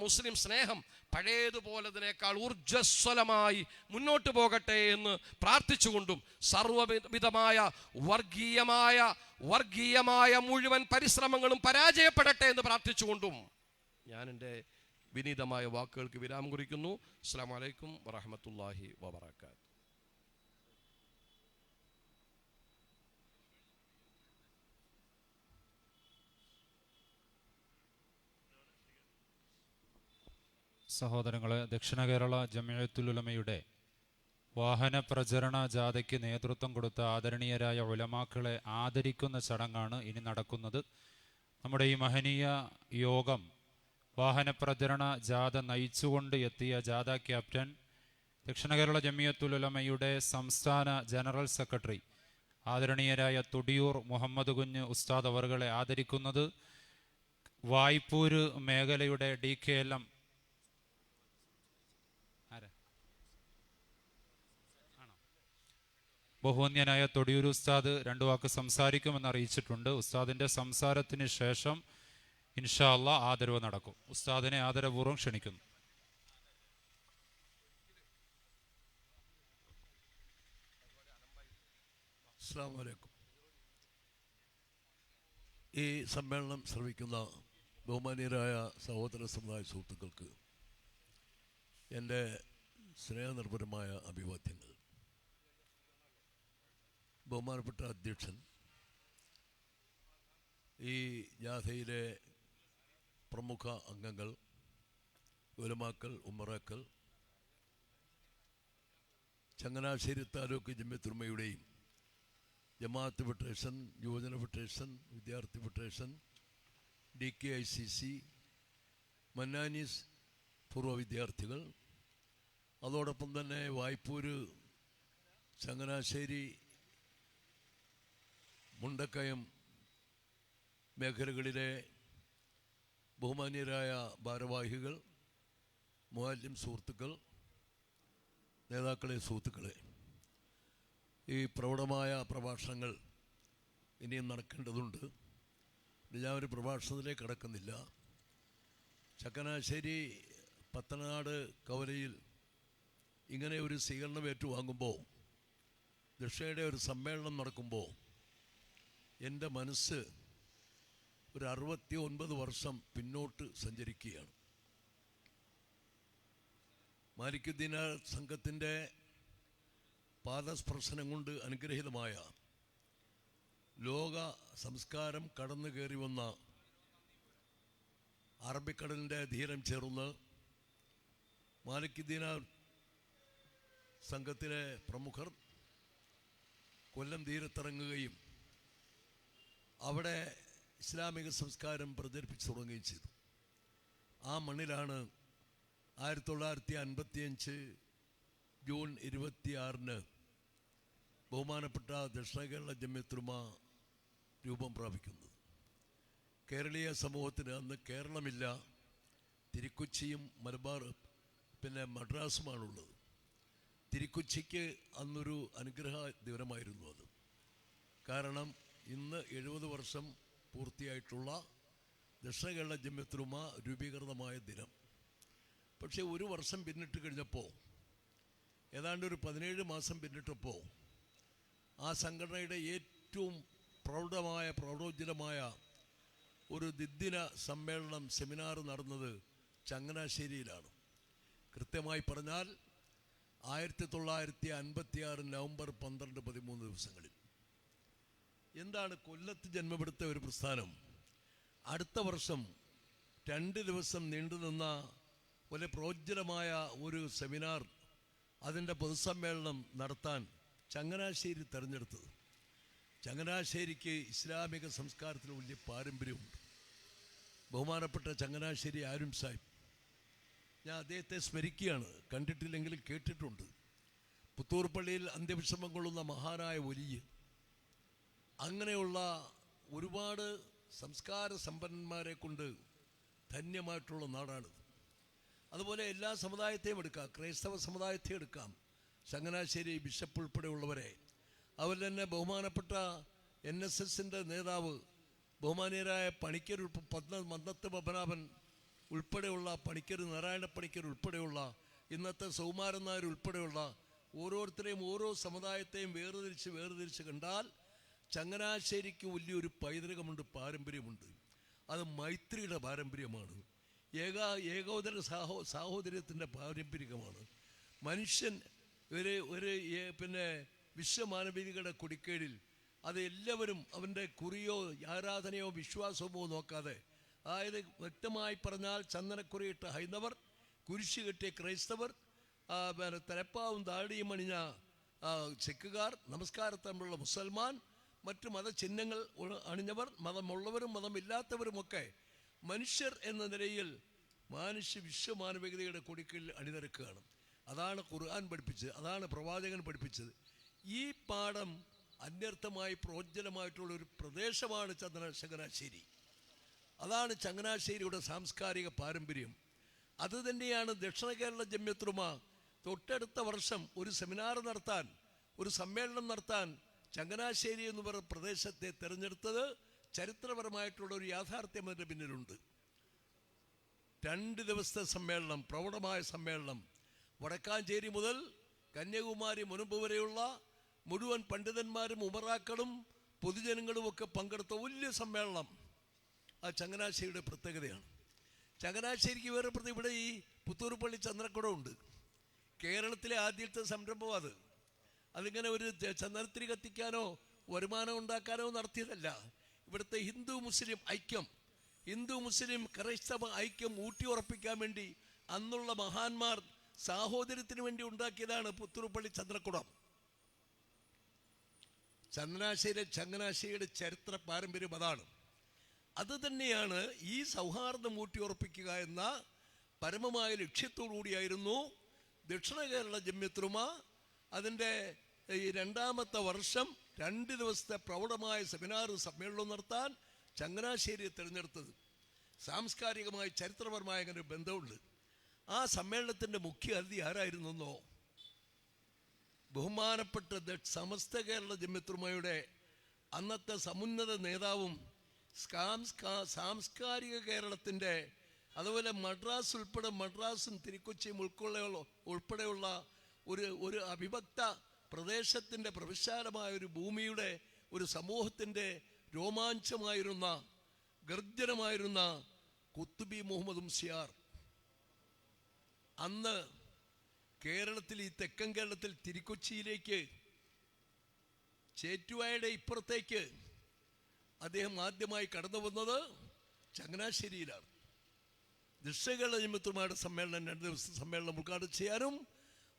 മുസ്ലിം സ്നേഹം പഴയതുപോലതിനേക്കാൾ ഊർജ്ജസ്വലമായി മുന്നോട്ട് പോകട്ടെ എന്ന് പ്രാർത്ഥിച്ചുകൊണ്ടും സർവവിധമായ വർഗീയമായ മുഴുവൻ പരിശ്രമങ്ങളും പരാജയപ്പെടട്ടെ എന്ന് പ്രാർത്ഥിച്ചുകൊണ്ടും ഞാൻ എൻ്റെ വിനീതമായ വാക്കുകൾക്ക് വിരാമം കുറിക്കുന്നു. അസ്സലാമു അലൈക്കും വറഹ്മത്തുള്ളാഹി വബറകാതുഹു. സഹോദരങ്ങളെ, ദക്ഷിണ കേരള ജമിഅത്തുൽ ഉലമയുടെ വാഹന പ്രചരണ ജാഥയ്ക്ക് നേതൃത്വം കൊടുത്ത ആദരണീയരായ ഉലമാക്കളെ ആദരിക്കുന്ന ചടങ്ങാണ് ഇനി നടക്കുന്നത്. നമ്മുടെ ഈ മഹനീയ യോഗം വാഹന പ്രചരണ ജാഥ നയിച്ചുകൊണ്ട് എത്തിയ ജാഥ ക്യാപ്റ്റൻ, ദക്ഷിണ കേരള ജമിഅത്തുൽ ഉലമയുടെ സംസ്ഥാന ജനറൽ സെക്രട്ടറി ആദരണീയരായ തൊടിയൂർ മുഹമ്മദ് കുഞ്ഞ് ഉസ്താദ് അവറുകളെ ആദരിക്കുന്നത് വായ്പൂര് മേഖലയുടെ DKLM ബഹുവന്യനായ തൊടിയൂർ ഉസ്താദ് 2 വാക്ക് സംസാരിക്കുമെന്ന് അറിയിച്ചിട്ടുണ്ട്. ഉസ്താദിന്റെ സംസാരത്തിന് ശേഷം ഇൻഷാ അല്ലാഹ് ആദരവ് നടക്കും. ഉസ്താദിനെ ആദരപൂർവ്വം ക്ഷണിക്കുന്നു. അസ്സലാമു അലൈക്കും. ഈ സമ്മേളനം ശ്രവിക്കുന്ന ബഹുമാനീയരായ സഹോദര സമുദായ സുഹൃത്തുക്കൾക്ക് എൻ്റെ സ്നേഹനിർഭരമായ അഭിവാദ്യങ്ങൾ. ബഹുമാനപ്പെട്ട അധ്യക്ഷൻ, ഈ ജാഥയിലെ പ്രമുഖ അംഗങ്ങൾ, ഉലമാക്കൾ, ഉമ്മറാക്കൾ, ചങ്ങനാശ്ശേരി താലൂക്ക് ജമിഅത്തുൽ ഉലമയുടെയും ജമാഅത്ത് ഫെഡറേഷൻ, യുവജന ഫെഡറേഷൻ, വിദ്യാർത്ഥി ഫെഡറേഷൻ, DKICC, മന്നാനീസ് പൂർവ്വ വിദ്യാർത്ഥികൾ, അതോടൊപ്പം തന്നെ വായ്പൂര്, ചങ്ങനാശ്ശേരി, മുണ്ടക്കയം മേഖലകളിലെ ബഹുമാന്യരായ ഭാരവാഹികൾ, മുഅല്ലിം സുഹൃത്തുക്കൾ, നേതാക്കളെ, സുഹൃത്തുക്കളെ, ഈ പ്രൗഢമായ പ്രഭാഷണങ്ങൾ ഇനിയും നടക്കേണ്ടതുണ്ട്. ഞാൻ ഒരു പ്രഭാഷണത്തിലേക്ക് കടക്കുന്നില്ല. ചങ്ങനാശ്ശേരി, പത്തനാട്, കവലയിൽ ഇങ്ങനെ ഒരു സ്വീകരണം ഏറ്റുവാങ്ങുമ്പോൾ, ദക്ഷിണയുടെ ഒരു സമ്മേളനം നടക്കുമ്പോൾ എൻ്റെ മനസ്സ് ഒരു 69 വർഷം പിന്നോട്ട് സഞ്ചരിക്കുകയാണ്. മാലിക്കുദ്ദീൻ സംഘത്തിൻ്റെ പാദസ്പർശനം കൊണ്ട് അനുഗ്രഹീതമായ ലോക സംസ്കാരം കടന്നു കയറി വന്ന അറബിക്കടലിൻ്റെ ധീരം ചേർന്ന് മാലിക്കുദ്ദീൻ സംഘത്തിലെ പ്രമുഖർ കൊല്ലം തീരത്തിറങ്ങുകയും അവിടെ ഇസ്ലാമിക സംസ്കാരം പ്രചരിപ്പിച്ചു തുടങ്ങുകയും ചെയ്തു. ആ മണ്ണിലാണ് 1955 ജൂൺ 26 ബഹുമാനപ്പെട്ട ദക്ഷിണ കേരള ജമിഅത്തുൽ ഉലമ രൂപം പ്രാപിക്കുന്നത്. കേരളീയ സമൂഹത്തിന് അന്ന് കേരളമില്ല, തിരുക്കൊച്ചിയും മലബാർ പിന്നെ മദ്രാസുമാണുള്ളത്. തിരുക്കൊച്ചിക്ക് അന്നൊരു അനുഗ്രഹ ദിവസമായിരുന്നു അത്. കാരണം ഇന്ന് 70 വർഷം പൂർത്തിയായിട്ടുള്ള ദക്ഷിണ കേരള ജമിയത്തുലുമ രൂപീകൃതമായ ദിനം. പക്ഷേ ഒരു വർഷം പിന്നിട്ട് കഴിഞ്ഞപ്പോൾ, ഏതാണ്ട് ഒരു 17 മാസം പിന്നിട്ടപ്പോൾ, ആ സംഘടനയുടെ ഏറ്റവും പ്രൗഢോജ്വലമായ ഒരു ദ്വിദിന സമ്മേളനം, സെമിനാർ നടന്നത് ചങ്ങനാശ്ശേരിയിലാണ്. കൃത്യമായി പറഞ്ഞാൽ 1956 നവംബർ 12, 13 ദിവസങ്ങളിൽ. എന്താണ് കൊല്ലത്ത് ജന്മപ്പെടുത്ത ഒരു പ്രസ്ഥാനം അടുത്ത വർഷം 2 ദിവസം നീണ്ടുനിന്ന വളരെ പ്രോജ്വലമായ ഒരു സെമിനാർ, അതിൻ്റെ പൊതുസമ്മേളനം നടത്താൻ ചങ്ങനാശ്ശേരി തിരഞ്ഞെടുത്തത്? ചങ്ങനാശ്ശേരിക്ക് ഇസ്ലാമിക സംസ്കാരത്തിന് വലിയ പാരമ്പര്യമുണ്ട്. ബഹുമാനപ്പെട്ട ചങ്ങനാശ്ശേരി ആരും സാഹിബ്, ഞാൻ അദ്ദേഹത്തെ സ്മരിക്കുകയാണ്, കണ്ടിട്ടില്ലെങ്കിലും കേട്ടിട്ടുണ്ട്. പുത്തൂർ പള്ളിയിൽ അന്ത്യവിശ്രമം കൊള്ളുന്ന മഹാനായ വലിയ, അങ്ങനെയുള്ള ഒരുപാട് സംസ്കാര സമ്പന്നന്മാരെ കൊണ്ട് ധന്യമായിട്ടുള്ള നാടാണിത്. അതുപോലെ എല്ലാ സമുദായത്തെയും എടുക്കാം, ക്രൈസ്തവ സമുദായത്തെ എടുക്കാം, ചങ്ങനാശ്ശേരി ബിഷപ്പ് ഉൾപ്പെടെയുള്ളവരെ. അതുപോലെ തന്നെ ബഹുമാനപ്പെട്ട NSSൻ്റെ നേതാവ് ബഹുമാനീയരായ പണിക്കർ, മന്നത്ത് പത്മനാഭൻ ഉൾപ്പെടെയുള്ള പണിക്കർ, നാരായണ പണിക്കർ ഉൾപ്പെടെയുള്ള, ഇന്നത്തെ സൗമാരൻ നായർ ഉൾപ്പെടെയുള്ള ഓരോരുത്തരെയും ഓരോ സമുദായത്തെയും വേർതിരിച്ച് കണ്ടാൽ ചങ്ങനാശ്ശേരിക്ക് വലിയൊരു പൈതൃകമുണ്ട്, പാരമ്പര്യമുണ്ട്. അത് മൈത്രിയുടെ പാരമ്പര്യമാണ്, ഏകോദര സാഹോദര്യത്തിൻ്റെ പാരമ്പര്യമാണ്. മനുഷ്യൻ പിന്നെ വിശ്വമാനവികതയുടെ കൊടിക്കേടിൽ അത് എല്ലാവരും അവൻ്റെ കുറിയോ ആരാധനയോ വിശ്വാസമോ നോക്കാതെ, അതായത് വ്യക്തമായി പറഞ്ഞാൽ ചന്ദനക്കുറിയിട്ട ഹൈന്ദവർ, കുരിശ് കെട്ടിയ ക്രൈസ്തവർ, തലപ്പാവും താടിയും അണിഞ്ഞ സിഖുകാർ, നമസ്കാരത്തമ്പിലുള്ള മുസൽമാൻ, മറ്റു മതചിഹ്നങ്ങൾ അണിഞ്ഞവർ, മതമുള്ളവരും മതമില്ലാത്തവരുമൊക്കെ മനുഷ്യർ എന്ന നിലയിൽ വിശ്വമാനവികതയുടെ കൊടിക്കലിൽ അണിനിരക്കുകയാണ്. അതാണ് ഖുർആൻ പഠിപ്പിച്ചത്, അതാണ് പ്രവാചകൻ പഠിപ്പിച്ചത്. ഈ പാഠം അന്യർത്ഥമായി പ്രോജ്വലമായിട്ടുള്ളൊരു പ്രദേശമാണ് ചങ്ങനാശ്ശേരി. അതാണ് ചങ്ങനാശ്ശേരിയുടെ സാംസ്കാരിക പാരമ്പര്യം. അതുതന്നെയാണ് ദക്ഷിണ കേരള ജമിയത്തുലുമ തൊട്ടടുത്ത വർഷം ഒരു സെമിനാർ നടത്താൻ, ഒരു സമ്മേളനം നടത്താൻ ചങ്ങനാശ്ശേരി എന്ന് പറയുന്ന പ്രദേശത്തെ തിരഞ്ഞെടുത്തത്. ചരിത്രപരമായിട്ടുള്ള ഒരു യാഥാർത്ഥ്യം അതിൻ്റെ പിന്നിലുണ്ട്. 2 ദിവസത്തെ സമ്മേളനം, പ്രൗഢമായ സമ്മേളനം. വടക്കാഞ്ചേരി മുതൽ കന്യാകുമാരി മുൻപ് വരെയുള്ള മുഴുവൻ പണ്ഡിതന്മാരും ഉമറാക്കളും പൊതുജനങ്ങളും ഒക്കെ പങ്കെടുത്ത വലിയ സമ്മേളനം. ആ ചങ്ങനാശ്ശേരിയുടെ പ്രത്യേകതയാണ്. ചങ്ങനാശ്ശേരിക്ക് വേറെ ഇവിടെ ഈ പുത്തൂർ പള്ളി ചന്ദ്രക്കുടമുണ്ട്. കേരളത്തിലെ ആദ്യത്തെ സംരംഭം അത്. അതിങ്ങനെ ഒരു ചന്ദനത്തിരി കത്തിക്കാനോ വരുമാനം ഉണ്ടാക്കാനോ നടത്തിയതല്ല. ഇവിടുത്തെ ഹിന്ദു മുസ്ലിം ഐക്യം, ഹിന്ദു മുസ്ലിം ക്രൈസ്തവ ഐക്യം ഊട്ടിയുറപ്പിക്കാൻ വേണ്ടി അന്നുള്ള മഹാന്മാർ സാഹോദര്യത്തിന് വേണ്ടി ഉണ്ടാക്കിയതാണ് പുത്തൂർ പള്ളി ചന്ദ്രക്കുടം. ചങ്ങനാശ്ശേരിയുടെ ചരിത്ര പാരമ്പര്യം അതാണ്. അത് തന്നെയാണ് ഈ സൗഹാർദ്ദം ഊട്ടിയുറപ്പിക്കുക എന്ന പരമമായ ലക്ഷ്യത്തോടു കൂടിയായിരുന്നു ദക്ഷിണ കേരള ജമിയത്തുലുമ അതിൻ്റെ ഈ 2ാമത്തെ വർഷം 2 ദിവസത്തെ പ്രൗഢമായ സെമിനാർ സമ്മേളനം നടത്താൻ ചങ്ങനാശ്ശേരിയെ തിരഞ്ഞെടുത്തത്. സാംസ്കാരികമായി ചരിത്രപരമായ അങ്ങനെ ഒരു ബന്ധമുണ്ട്. ആ സമ്മേളനത്തിൻ്റെ മുഖ്യ അതിഥി ആരായിരുന്നോ? ബഹുമാനപ്പെട്ട സമസ്ത കേരള ജമിയത്തുലുമയുടെ അന്നത്തെ സമുന്നത നേതാവും സാംസ്കാരിക കേരളത്തിൻ്റെ, അതുപോലെ മദ്രാസും തിരുക്കൊച്ചിയും ഉൾപ്പെടെയുള്ള ഒരു അവിഭക്ത പ്രദേശത്തിൻ്റെ പ്രവിശാലമായ ഒരു ഭൂമിയുടെ ഒരു സമൂഹത്തിൻ്റെ രോമാഞ്ചമായിരുന്ന, ഗർജനമായിരുന്ന കുത്തുബി മുഹമ്മദ് മുസ്ലിയാർ അന്ന് കേരളത്തിൽ, ഈ തെക്കൻ കേരളത്തിൽ തിരുക്കൊച്ചിയിലേക്ക്, ചേറ്റുവായുടെ ഇപ്പുറത്തേക്ക് അദ്ദേഹം ആദ്യമായി കടന്നു വന്നത് ചങ്ങനാശ്ശേരിയിലാണ്. ദക്ഷിണ കേരള ജമിയത്തുലുമയുടെ സമ്മേളനം 2 ദിവസത്തെ സമ്മേളനം ഉദ്ഘാടനം ചെയ്യാനും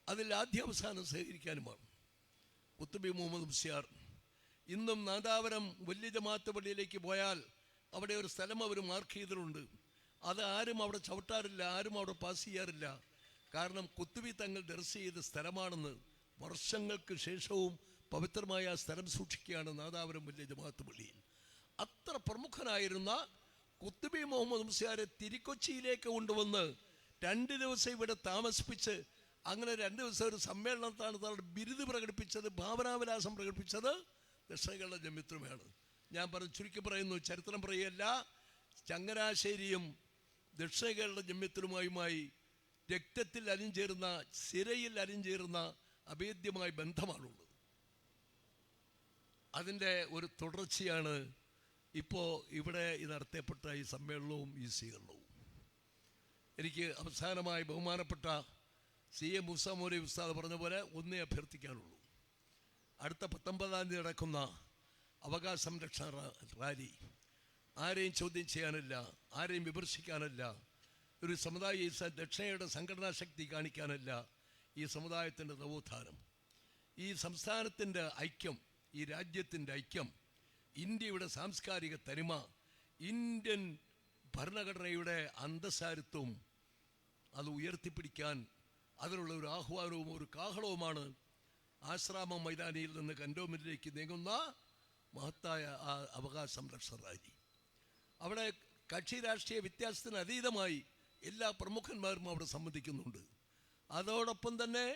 അതിൽ ആദ്യാവസാനം സഹകരിക്കാനുമാണ്. കുത്തുബി മുഹമ്മദ് മുസ്ലിയാർ ഇന്നും നാദാപുരം വലിയ ജമാഅത്ത് പള്ളിയിലേക്ക് പോയാൽ അവിടെ ഒരു സ്ഥലം അവർ മാർക്ക് ചെയ്തിട്ടുണ്ട്. അത് ആരും അവിടെ ചവിട്ടാറില്ല, ആരും അവിടെ പാസ് ചെയ്യാറില്ല. കാരണം കുത്തുബി തങ്ങൾ ദർശ ചെയ്ത സ്ഥലമാണെന്ന് വർഷങ്ങൾക്ക് ശേഷവും പവിത്രമായ ആ സ്ഥലം സൂക്ഷിക്കുകയാണ് നാദാപുരം വലിയ ജമാഅത്ത് പള്ളിയിൽ. അത്ര പ്രമുഖനായിരുന്ന കുത്തുബി മുഹമ്മദ് മുസ്ലിയാരെ തിരുക്കൊച്ചിയിലേക്ക് കൊണ്ടുവന്ന് 2 ദിവസം ഇവിടെ താമസിപ്പിച്ച് അങ്ങനെ 2 ദിവസം ഒരു സമ്മേളനത്താണ് തങ്ങളുടെ ബിരുദ് പ്രകടിപ്പിച്ചത്, ഭാവനാവിലാസം പ്രകടിപ്പിച്ചത് ദക്ഷിണ കേരള ജമിയത്തുലമയാണ്. ഞാൻ ചുരുക്കി പറയുന്നു, ചരിത്രം പറയുകയല്ല. ചങ്ങനാശ്ശേരിയും ദക്ഷിണ കേരള ജമിയത്തുലമയുമായി രക്തത്തിൽ അലിഞ്ചേരുന്ന, സിരയിൽ അലിഞ്ചേരുന്ന അഭേദ്യമായ ബന്ധമാണുള്ളത്. അതിൻ്റെ ഒരു തുടർച്ചയാണ് ഇപ്പോൾ ഇവിടെ നടത്തപ്പെട്ട ഈ സമ്മേളനവും ഈ സ്വീകരണവും. എനിക്ക് അവസാനമായി ബഹുമാനപ്പെട്ട CA മൂസ മൗലവി ഉസ്താദ് പറഞ്ഞ പോലെ ഒന്നേ അഭ്യർത്ഥിക്കാനുള്ളൂ. അടുത്ത 19-ാം തീയതി നടക്കുന്ന അവകാശ സംരക്ഷണ റാലി ആരെയും ചോദ്യം ചെയ്യാനല്ല, ആരെയും വിമർശിക്കാനല്ല, ഒരു സമുദായ ദക്ഷിണയുടെ സംഘടനാ ശക്തി കാണിക്കാനല്ല, ഈ സമുദായത്തിൻ്റെ നവോത്ഥാനം, ഈ സംസ്ഥാനത്തിൻ്റെ ഐക്യം, ഈ രാജ്യത്തിൻ്റെ ഐക്യം, ഇന്ത്യയുടെ സാംസ്കാരിക തനിമ, ഇന്ത്യൻ ഭരണഘടനയുടെ അന്തസ്സാരത്വം അത് ഉയർത്തിപ്പിടിക്കാൻ അതിനുള്ള ഒരു ആഹ്വാനവും ഒരു കാഹളവുമാണ് ആശ്രാമ മൈതാനിയിൽ നിന്ന് കൻറ്റോൺമെൻറ്റിലേക്ക് നീങ്ങുന്ന മഹത്തായ ആ അവകാശ സംരക്ഷണ റാലി. അവിടെ കക്ഷി രാഷ്ട്രീയ വ്യത്യാസത്തിന് അതീതമായി എല്ലാ പ്രമുഖന്മാരും അവിടെ സംബന്ധിക്കുന്നുണ്ട്. അതോടൊപ്പം തന്നെ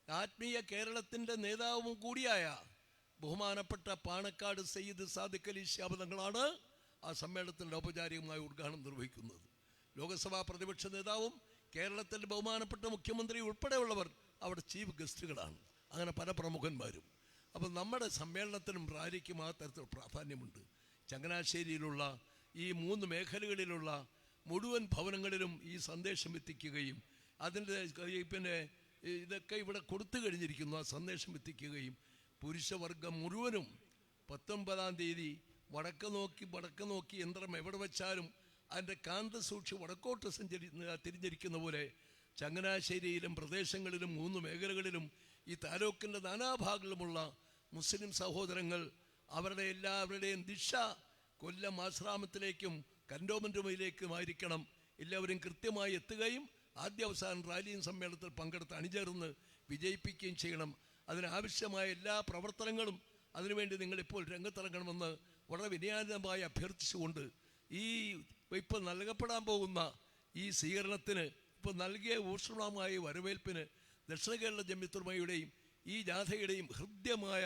ആത്മീയ കേരളത്തിൻ്റെ നേതാവും കൂടിയായ ബഹുമാനപ്പെട്ട പാണക്കാട് സയ്യിദ് സാദിഖ് അലി ശിഹാബ് തങ്ങളാണ് ആ സമ്മേളനത്തിൻ്റെ ഔപചാരികമായ ഉദ്ഘാടനം നിർവഹിക്കുന്നത്. ലോകസഭാ പ്രതിപക്ഷ നേതാവും കേരളത്തിൻ്റെ ബഹുമാനപ്പെട്ട മുഖ്യമന്ത്രി ഉൾപ്പെടെയുള്ളവർ അവിടെ ചീഫ് ഗസ്റ്റുകളാണ്. അങ്ങനെ പല പ്രമുഖന്മാരും. അപ്പം നമ്മുടെ സമ്മേളനത്തിനും റാലിക്കും ആ തരത്തിൽ പ്രാധാന്യമുണ്ട്. ചങ്ങനാശ്ശേരിയിലുള്ള ഈ 3 മേഖലകളിലുള്ള മുഴുവൻ ഭവനങ്ങളിലും ഈ സന്ദേശം എത്തിക്കുകയും അതിൻ്റെ പിന്നെ ഇതൊക്കെ ഇവിടെ കൊടുത്തു കഴിഞ്ഞിരിക്കുന്നു. ആ സന്ദേശം എത്തിക്കുകയും പുരുഷവർഗം മുഴുവനും 19-ാം തീയതി വടക്ക് നോക്കി യന്ത്രം എവിടെ വെച്ചാലും അതിൻ്റെ കാന്ത സൂക്ഷി വടക്കോട്ട് തിരിഞ്ഞിരിക്കുന്ന പോലെ ചങ്ങനാശ്ശേരിയിലും പ്രദേശങ്ങളിലും 3 മേഖലകളിലും ഈ താലൂക്കിൻ്റെ നാനാഭാഗങ്ങളിലുമുള്ള മുസ്ലിം സഹോദരങ്ങൾ അവരുടെ എല്ലാവരുടെയും ദിശ കൊല്ലം ആശ്രാമത്തിലേക്കും കൻറ്റോൺമെൻറ്റുമായിരിക്കണം. എല്ലാവരും കൃത്യമായി എത്തുകയും ആദ്യ അവസാനം റാലിയും സമ്മേളനത്തിൽ പങ്കെടുത്ത് അണിചേർന്ന് വിജയിപ്പിക്കുകയും ചെയ്യണം. അതിനാവശ്യമായ എല്ലാ പ്രവർത്തനങ്ങളും അതിനുവേണ്ടി നിങ്ങളിപ്പോൾ രംഗത്തിറങ്ങണമെന്ന് വളരെ വിനയാനമായി അഭ്യർത്ഥിച്ചുകൊണ്ട് ഈ ഇപ്പോൾ നൽകപ്പെടാൻ പോകുന്ന ഈ സ്വീകരണത്തിന്, ഇപ്പോൾ നൽകിയ ഊഷ്മളമായ വരവേൽപ്പിന് ദക്ഷിണ കേരള ജമിയത്തുലമയുടെയും ഈ ജാഥയുടെയും ഹൃദ്യമായ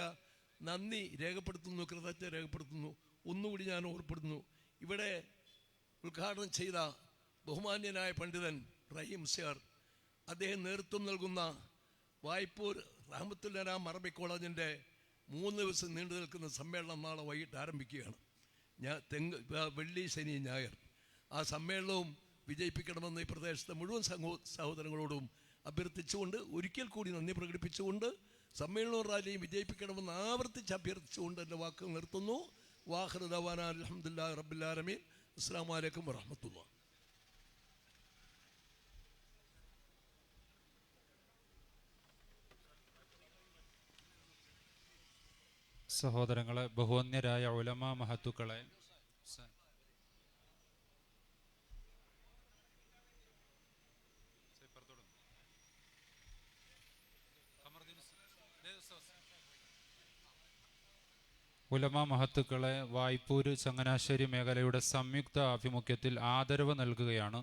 നന്ദി രേഖപ്പെടുത്തുന്നു, കൃതജ്ഞത രേഖപ്പെടുത്തുന്നു. ഒന്നുകൂടി ഞാൻ ഓർപ്പെടുന്നു, ഇവിടെ ഉദ്ഘാടനം ചെയ്ത ബഹുമാന്യനായ പണ്ഡിതൻ റഹീം സാർ, അദ്ദേഹം നേതൃത്വം നൽകുന്ന വായ്പൂർ റഹ്മത്തുൽ അനാം അറബിക് കോളേജിൻ്റെ 3 ദിവസം നീണ്ടു നിൽക്കുന്ന സമ്മേളനം നാളെ വൈകിട്ട് ആരംഭിക്കുകയാണ്. വെള്ളി, ശനി, ഞായർ ആ സമ്മേളനവും വിജയിപ്പിക്കണമെന്ന് ഈ പ്രദേശത്തെ മുഴുവൻ സഹോദരങ്ങളോടും അഭ്യർത്ഥിച്ചുകൊണ്ട്, ഒരിക്കൽ കൂടി നന്ദി പ്രകടിപ്പിച്ചുകൊണ്ട്, സമ്മേളനവും റാലിയും വിജയിപ്പിക്കണമെന്ന് ആവർത്തിച്ച് അഭ്യർത്ഥിച്ചുകൊണ്ട് എൻ്റെ വാക്കുകൾ നിർത്തുന്നു. വാഖിറു ദഅ്വാനാ അൽഹംദുലില്ലാഹി റബ്ബിൽ ആലമീൻ. അസ്സലാമു അലൈക്കും വറഹ്മത്തുള്ളാഹി. സഹോദരങ്ങളെ, ബഹുവന്യരായ ഉലമാ മഹത്തുക്കളെ, ഉലമാ മഹത്തുക്കളെ വായ്പൂര് ചങ്ങനാശ്ശേരി മേഖലയുടെ സംയുക്ത ആഭിമുഖ്യത്തിൽ ആദരവ് നൽകുകയാണ്.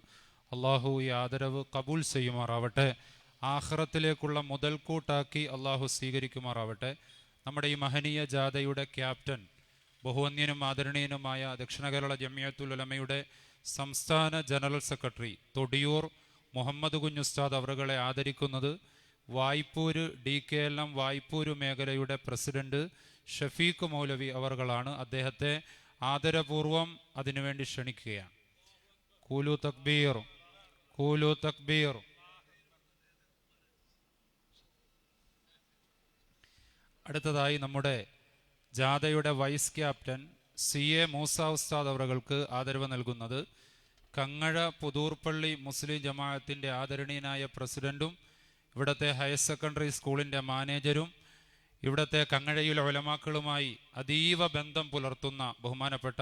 അള്ളാഹു ഈ ആദരവ് കബൂൽ ചെയ്യുമാറാവട്ടെ. ആഖിറത്തിലേക്കുള്ള മുതൽക്കൂട്ടാക്കി അള്ളാഹു സ്വീകരിക്കുമാറാവട്ടെ. നമ്മുടെ ഈ മഹനീയ ജാഥയുടെ ക്യാപ്റ്റൻ, ബഹുവന്യനും ആദരണീയനുമായ ദക്ഷിണ കേരള ജമിയത്തുൽ-ഉലമയുടെ സംസ്ഥാന ജനറൽ സെക്രട്ടറി തൊടിയൂർ മുഹമ്മദ് കുഞ്ഞുസ്താദ് അവറുകളെ ആദരിക്കുന്നത് വായ്പൂര് DKLM വായ്പൂര് മേഖലയുടെ പ്രസിഡന്റ് ഷഫീഖ് മൗലവി അവറുകളാണ്. അദ്ദേഹത്തെ ആദരപൂർവം അതിനുവേണ്ടി ക്ഷണിക്കുകയാണ്. കൂലു തക്ബീർ, കൂലു തക്ബീർ. അടുത്തതായി നമ്മുടെ ജാഥയുടെ വൈസ് ക്യാപ്റ്റൻ CA മൂസ ഉസ്താദ് അവറുകൾക്ക് ആദരവ് നൽകുന്നത് കങ്ങഴ പുതൂർപ്പള്ളി മുസ്ലിം ജമാഅത്തിൻ്റെ ആദരണീയനായ പ്രസിഡന്റും ഇവിടുത്തെ ഹയർ സെക്കൻഡറി സ്കൂളിൻ്റെ മാനേജരും ഇവിടുത്തെ കങ്ങഴയിലെ ഉലമാക്കളുമായി അതീവ ബന്ധം പുലർത്തുന്ന ബഹുമാനപ്പെട്ട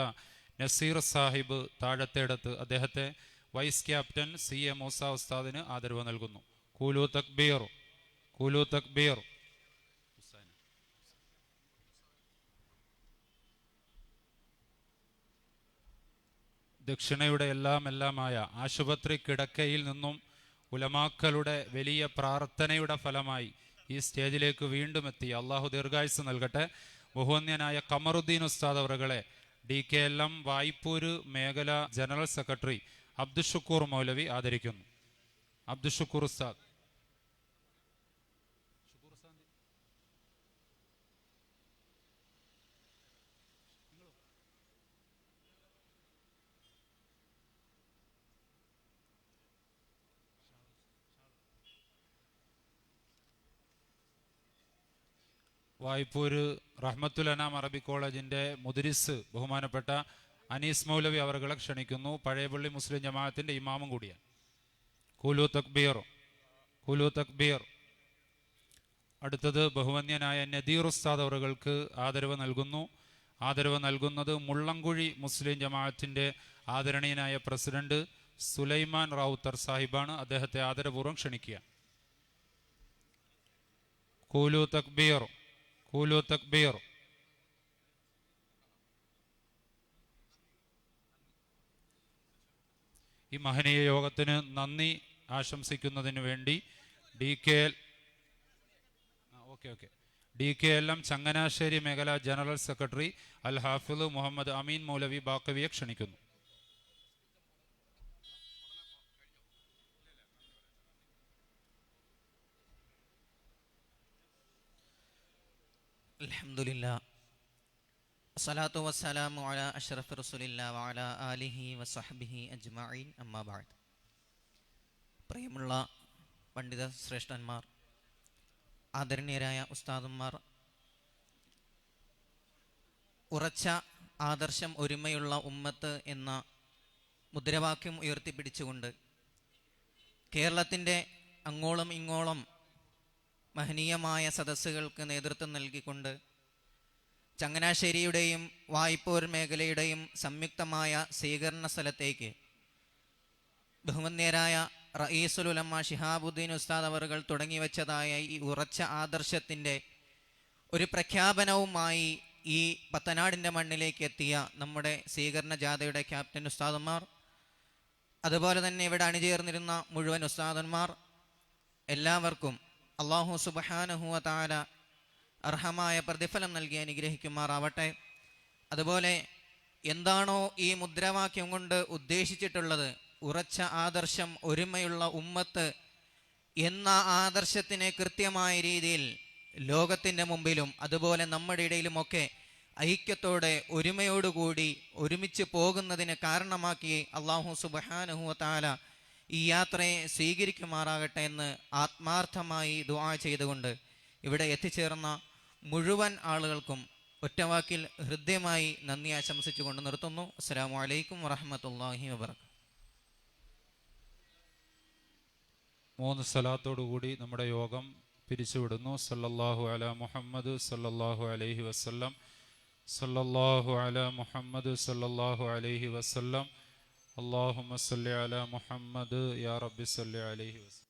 നസീർ സാഹിബ് താഴത്തേടത്ത്, അദ്ദേഹത്തെ വൈസ് ക്യാപ്റ്റൻ CA മൂസ ഉസ്താദിന് ആദരവ് നൽകുന്നു. കൂലു തക്ബീർ, കൂലു തക്ബീർ. ദക്ഷിണയുടെ എല്ലാമായ ആശുപത്രി കിടക്കയിൽ നിന്നും ഉലമാക്കളുടെ വലിയ പ്രാർത്ഥനയുടെ ഫലമായി ഈ സ്റ്റേജിലേക്ക് വീണ്ടും എത്തി. അള്ളാഹു ദീർഘായുസ് നൽകട്ടെ. ബഹുവന്യനായ കമറുദ്ദീൻ ഉസ്താദ് അവറുകളെ DKLM വായ്പൂര് മേഖല ജനറൽ സെക്രട്ടറി അബ്ദുഷുക്കൂർ മൗലവി ആദരിക്കുന്നു. അബ്ദുഷുക്കൂർ ഉസ്താദ്. വായ്പൂര് റഹ്മത്തുൽ അനാം അറബി കോളേജിന്റെ മുദരിസ് ബഹുമാനപ്പെട്ട അനീസ് മൗലവി അവറുകളെ ക്ഷണിക്കുന്നു. പഴയപള്ളി മുസ്ലിം ജമാഅത്തിന്റെ ഇമാമും കൂടിയാണ്. കൂലു തക്ബീർ, കൂലു തക്ബീർ. അടുത്തത് ബഹുവന്യനായ നദീർ ഉസ്താദ് അവറുകൾക്ക് ആദരവ് നൽകുന്നു. ആദരവ് നൽകുന്നത് മുള്ളംകുഴി മുസ്ലിം ജമാഅത്തിന്റെ ആദരണീയനായ പ്രസിഡന്റ് സുലൈമാൻ റാവുത്തർ സാഹിബാണ്. അദ്ദേഹത്തെ ആദരപൂർവ്വം ക്ഷണിക്കുക. കൂലു തക്ബീർ, കൂലു തക്ബീർ. ഈ മഹനീയ യോഗത്തിന് നന്ദി ആശംസിക്കുന്നതിന് വേണ്ടി DKLM ചങ്ങനാശ്ശേരി മേഖല ജനറൽ സെക്രട്ടറി അൽ ഹാഫിദ് മുഹമ്മദ് അമീൻ മൗലവി ബാക്കവിയെ ക്ഷണിക്കുന്നു. അൽഹംദുലില്ലാ അസ്സലാത്തു വസ്സലാമു അലാ അഷ്റഫി റസൂലില്ലാ വഅലാ ആലിഹി വസഹ്ബിഹി അജ്മഈൻ അമ്മാ ബഅദ്. പ്രിയമുള്ള പണ്ഡിത ശ്രേഷ്ഠന്മാർ, ആദരണീയരായ ഉസ്താദന്മാർ, ഉറച്ച ആദർശം ഒരുമയുള്ള ഉമ്മത്ത് എന്ന മുദ്രാവാക്യം ഉയർത്തിപ്പിടിച്ചുകൊണ്ട് കേരളത്തിൻ്റെ അങ്ങോളം ഇങ്ങോളം മഹനീയമായ സദസ്സുകൾക്ക് നേതൃത്വം നൽകിക്കൊണ്ട് ചങ്ങനാശ്ശേരിയുടെയും വായ്പൂർ മേഖലയുടെയും സംയുക്തമായ സ്വീകരണ സ്ഥലത്തേക്ക് ബഹുമാന്യരായ റഈസുൽ ഉലമ ശിഹാബുദ്ദീൻ ഉസ്താദ് അവറുകൾ തുടങ്ങി വെച്ചതായ ഈ ഉറച്ച ആദർശത്തിൻ്റെ ഒരു പ്രഖ്യാപനവുമായി ഈ പത്തനാടിൻ്റെ മണ്ണിലേക്ക് എത്തിയ നമ്മുടെ സ്വീകരണ ജാഥയുടെ ക്യാപ്റ്റൻ ഉസ്താദന്മാർ, അതുപോലെ തന്നെ ഇവിടെ അണിചേർന്നിരുന്ന മുഴുവൻ ഉസ്താദന്മാർ, എല്ലാവർക്കും അല്ലാഹു സുബ്ഹാനഹു വ തആല അർഹമായ പ്രതിഫലം നൽകി അനുഗ്രഹിക്കുമാറാവട്ടെ. അതുപോലെ എന്താണോ ഈ മുദ്രാവാക്യം കൊണ്ട് ഉദ്ദേശിച്ചിട്ടുള്ളത്, ഉറച്ച ആദർശം ഒരുമയുള്ള ഉമ്മത്ത് എന്ന ആദർശത്തിനെ കൃത്യമായ രീതിയിൽ ലോകത്തിൻ്റെ മുമ്പിലും അതുപോലെ നമ്മുടെ ഇടയിലുമൊക്കെ ഐക്യത്തോടെ ഒരുമയോടുകൂടി ഒരുമിച്ച് പോകുന്നതിന് കാരണമാക്കി അല്ലാഹു സുബ്ഹാനഹു വ തആല ഈ യാത്രയെ സ്വീകരിക്കുമാറാകട്ടെ എന്ന് ആത്മാർത്ഥമായി ദുആ ചെയ്തുകൊണ്ട് ഇവിടെ എത്തിച്ചേർന്ന മുഴുവൻ ആളുകൾക്കും ഒറ്റവാക്കിൽ ഹൃദ്യമായി നന്ദി ആശംസിച്ചുകൊണ്ട് നിർത്തുന്നു. അസ്സലാമു അലൈക്കും വറഹ്മത്തുള്ളാഹി വബറകാതുഹു. 3 സ്വലാത്തോടുകൂടി നമ്മുടെ യോഗം പിരിച്ചുവിടുന്നു. സല്ലല്ലാഹു അലാ മുഹമ്മദ് സല്ലല്ലാഹു അലൈഹി വസല്ലം, സല്ലല്ലാഹു അലാ മുഹമ്മദ് സല്ലല്ലാഹു അലൈഹി വസല്ലം, അല്ലാഹുമ്മ സല്ലി അലാ മുഹമ്മദ് യാ റബ്ബി സല്ലി അലൈഹി വസല്ലം.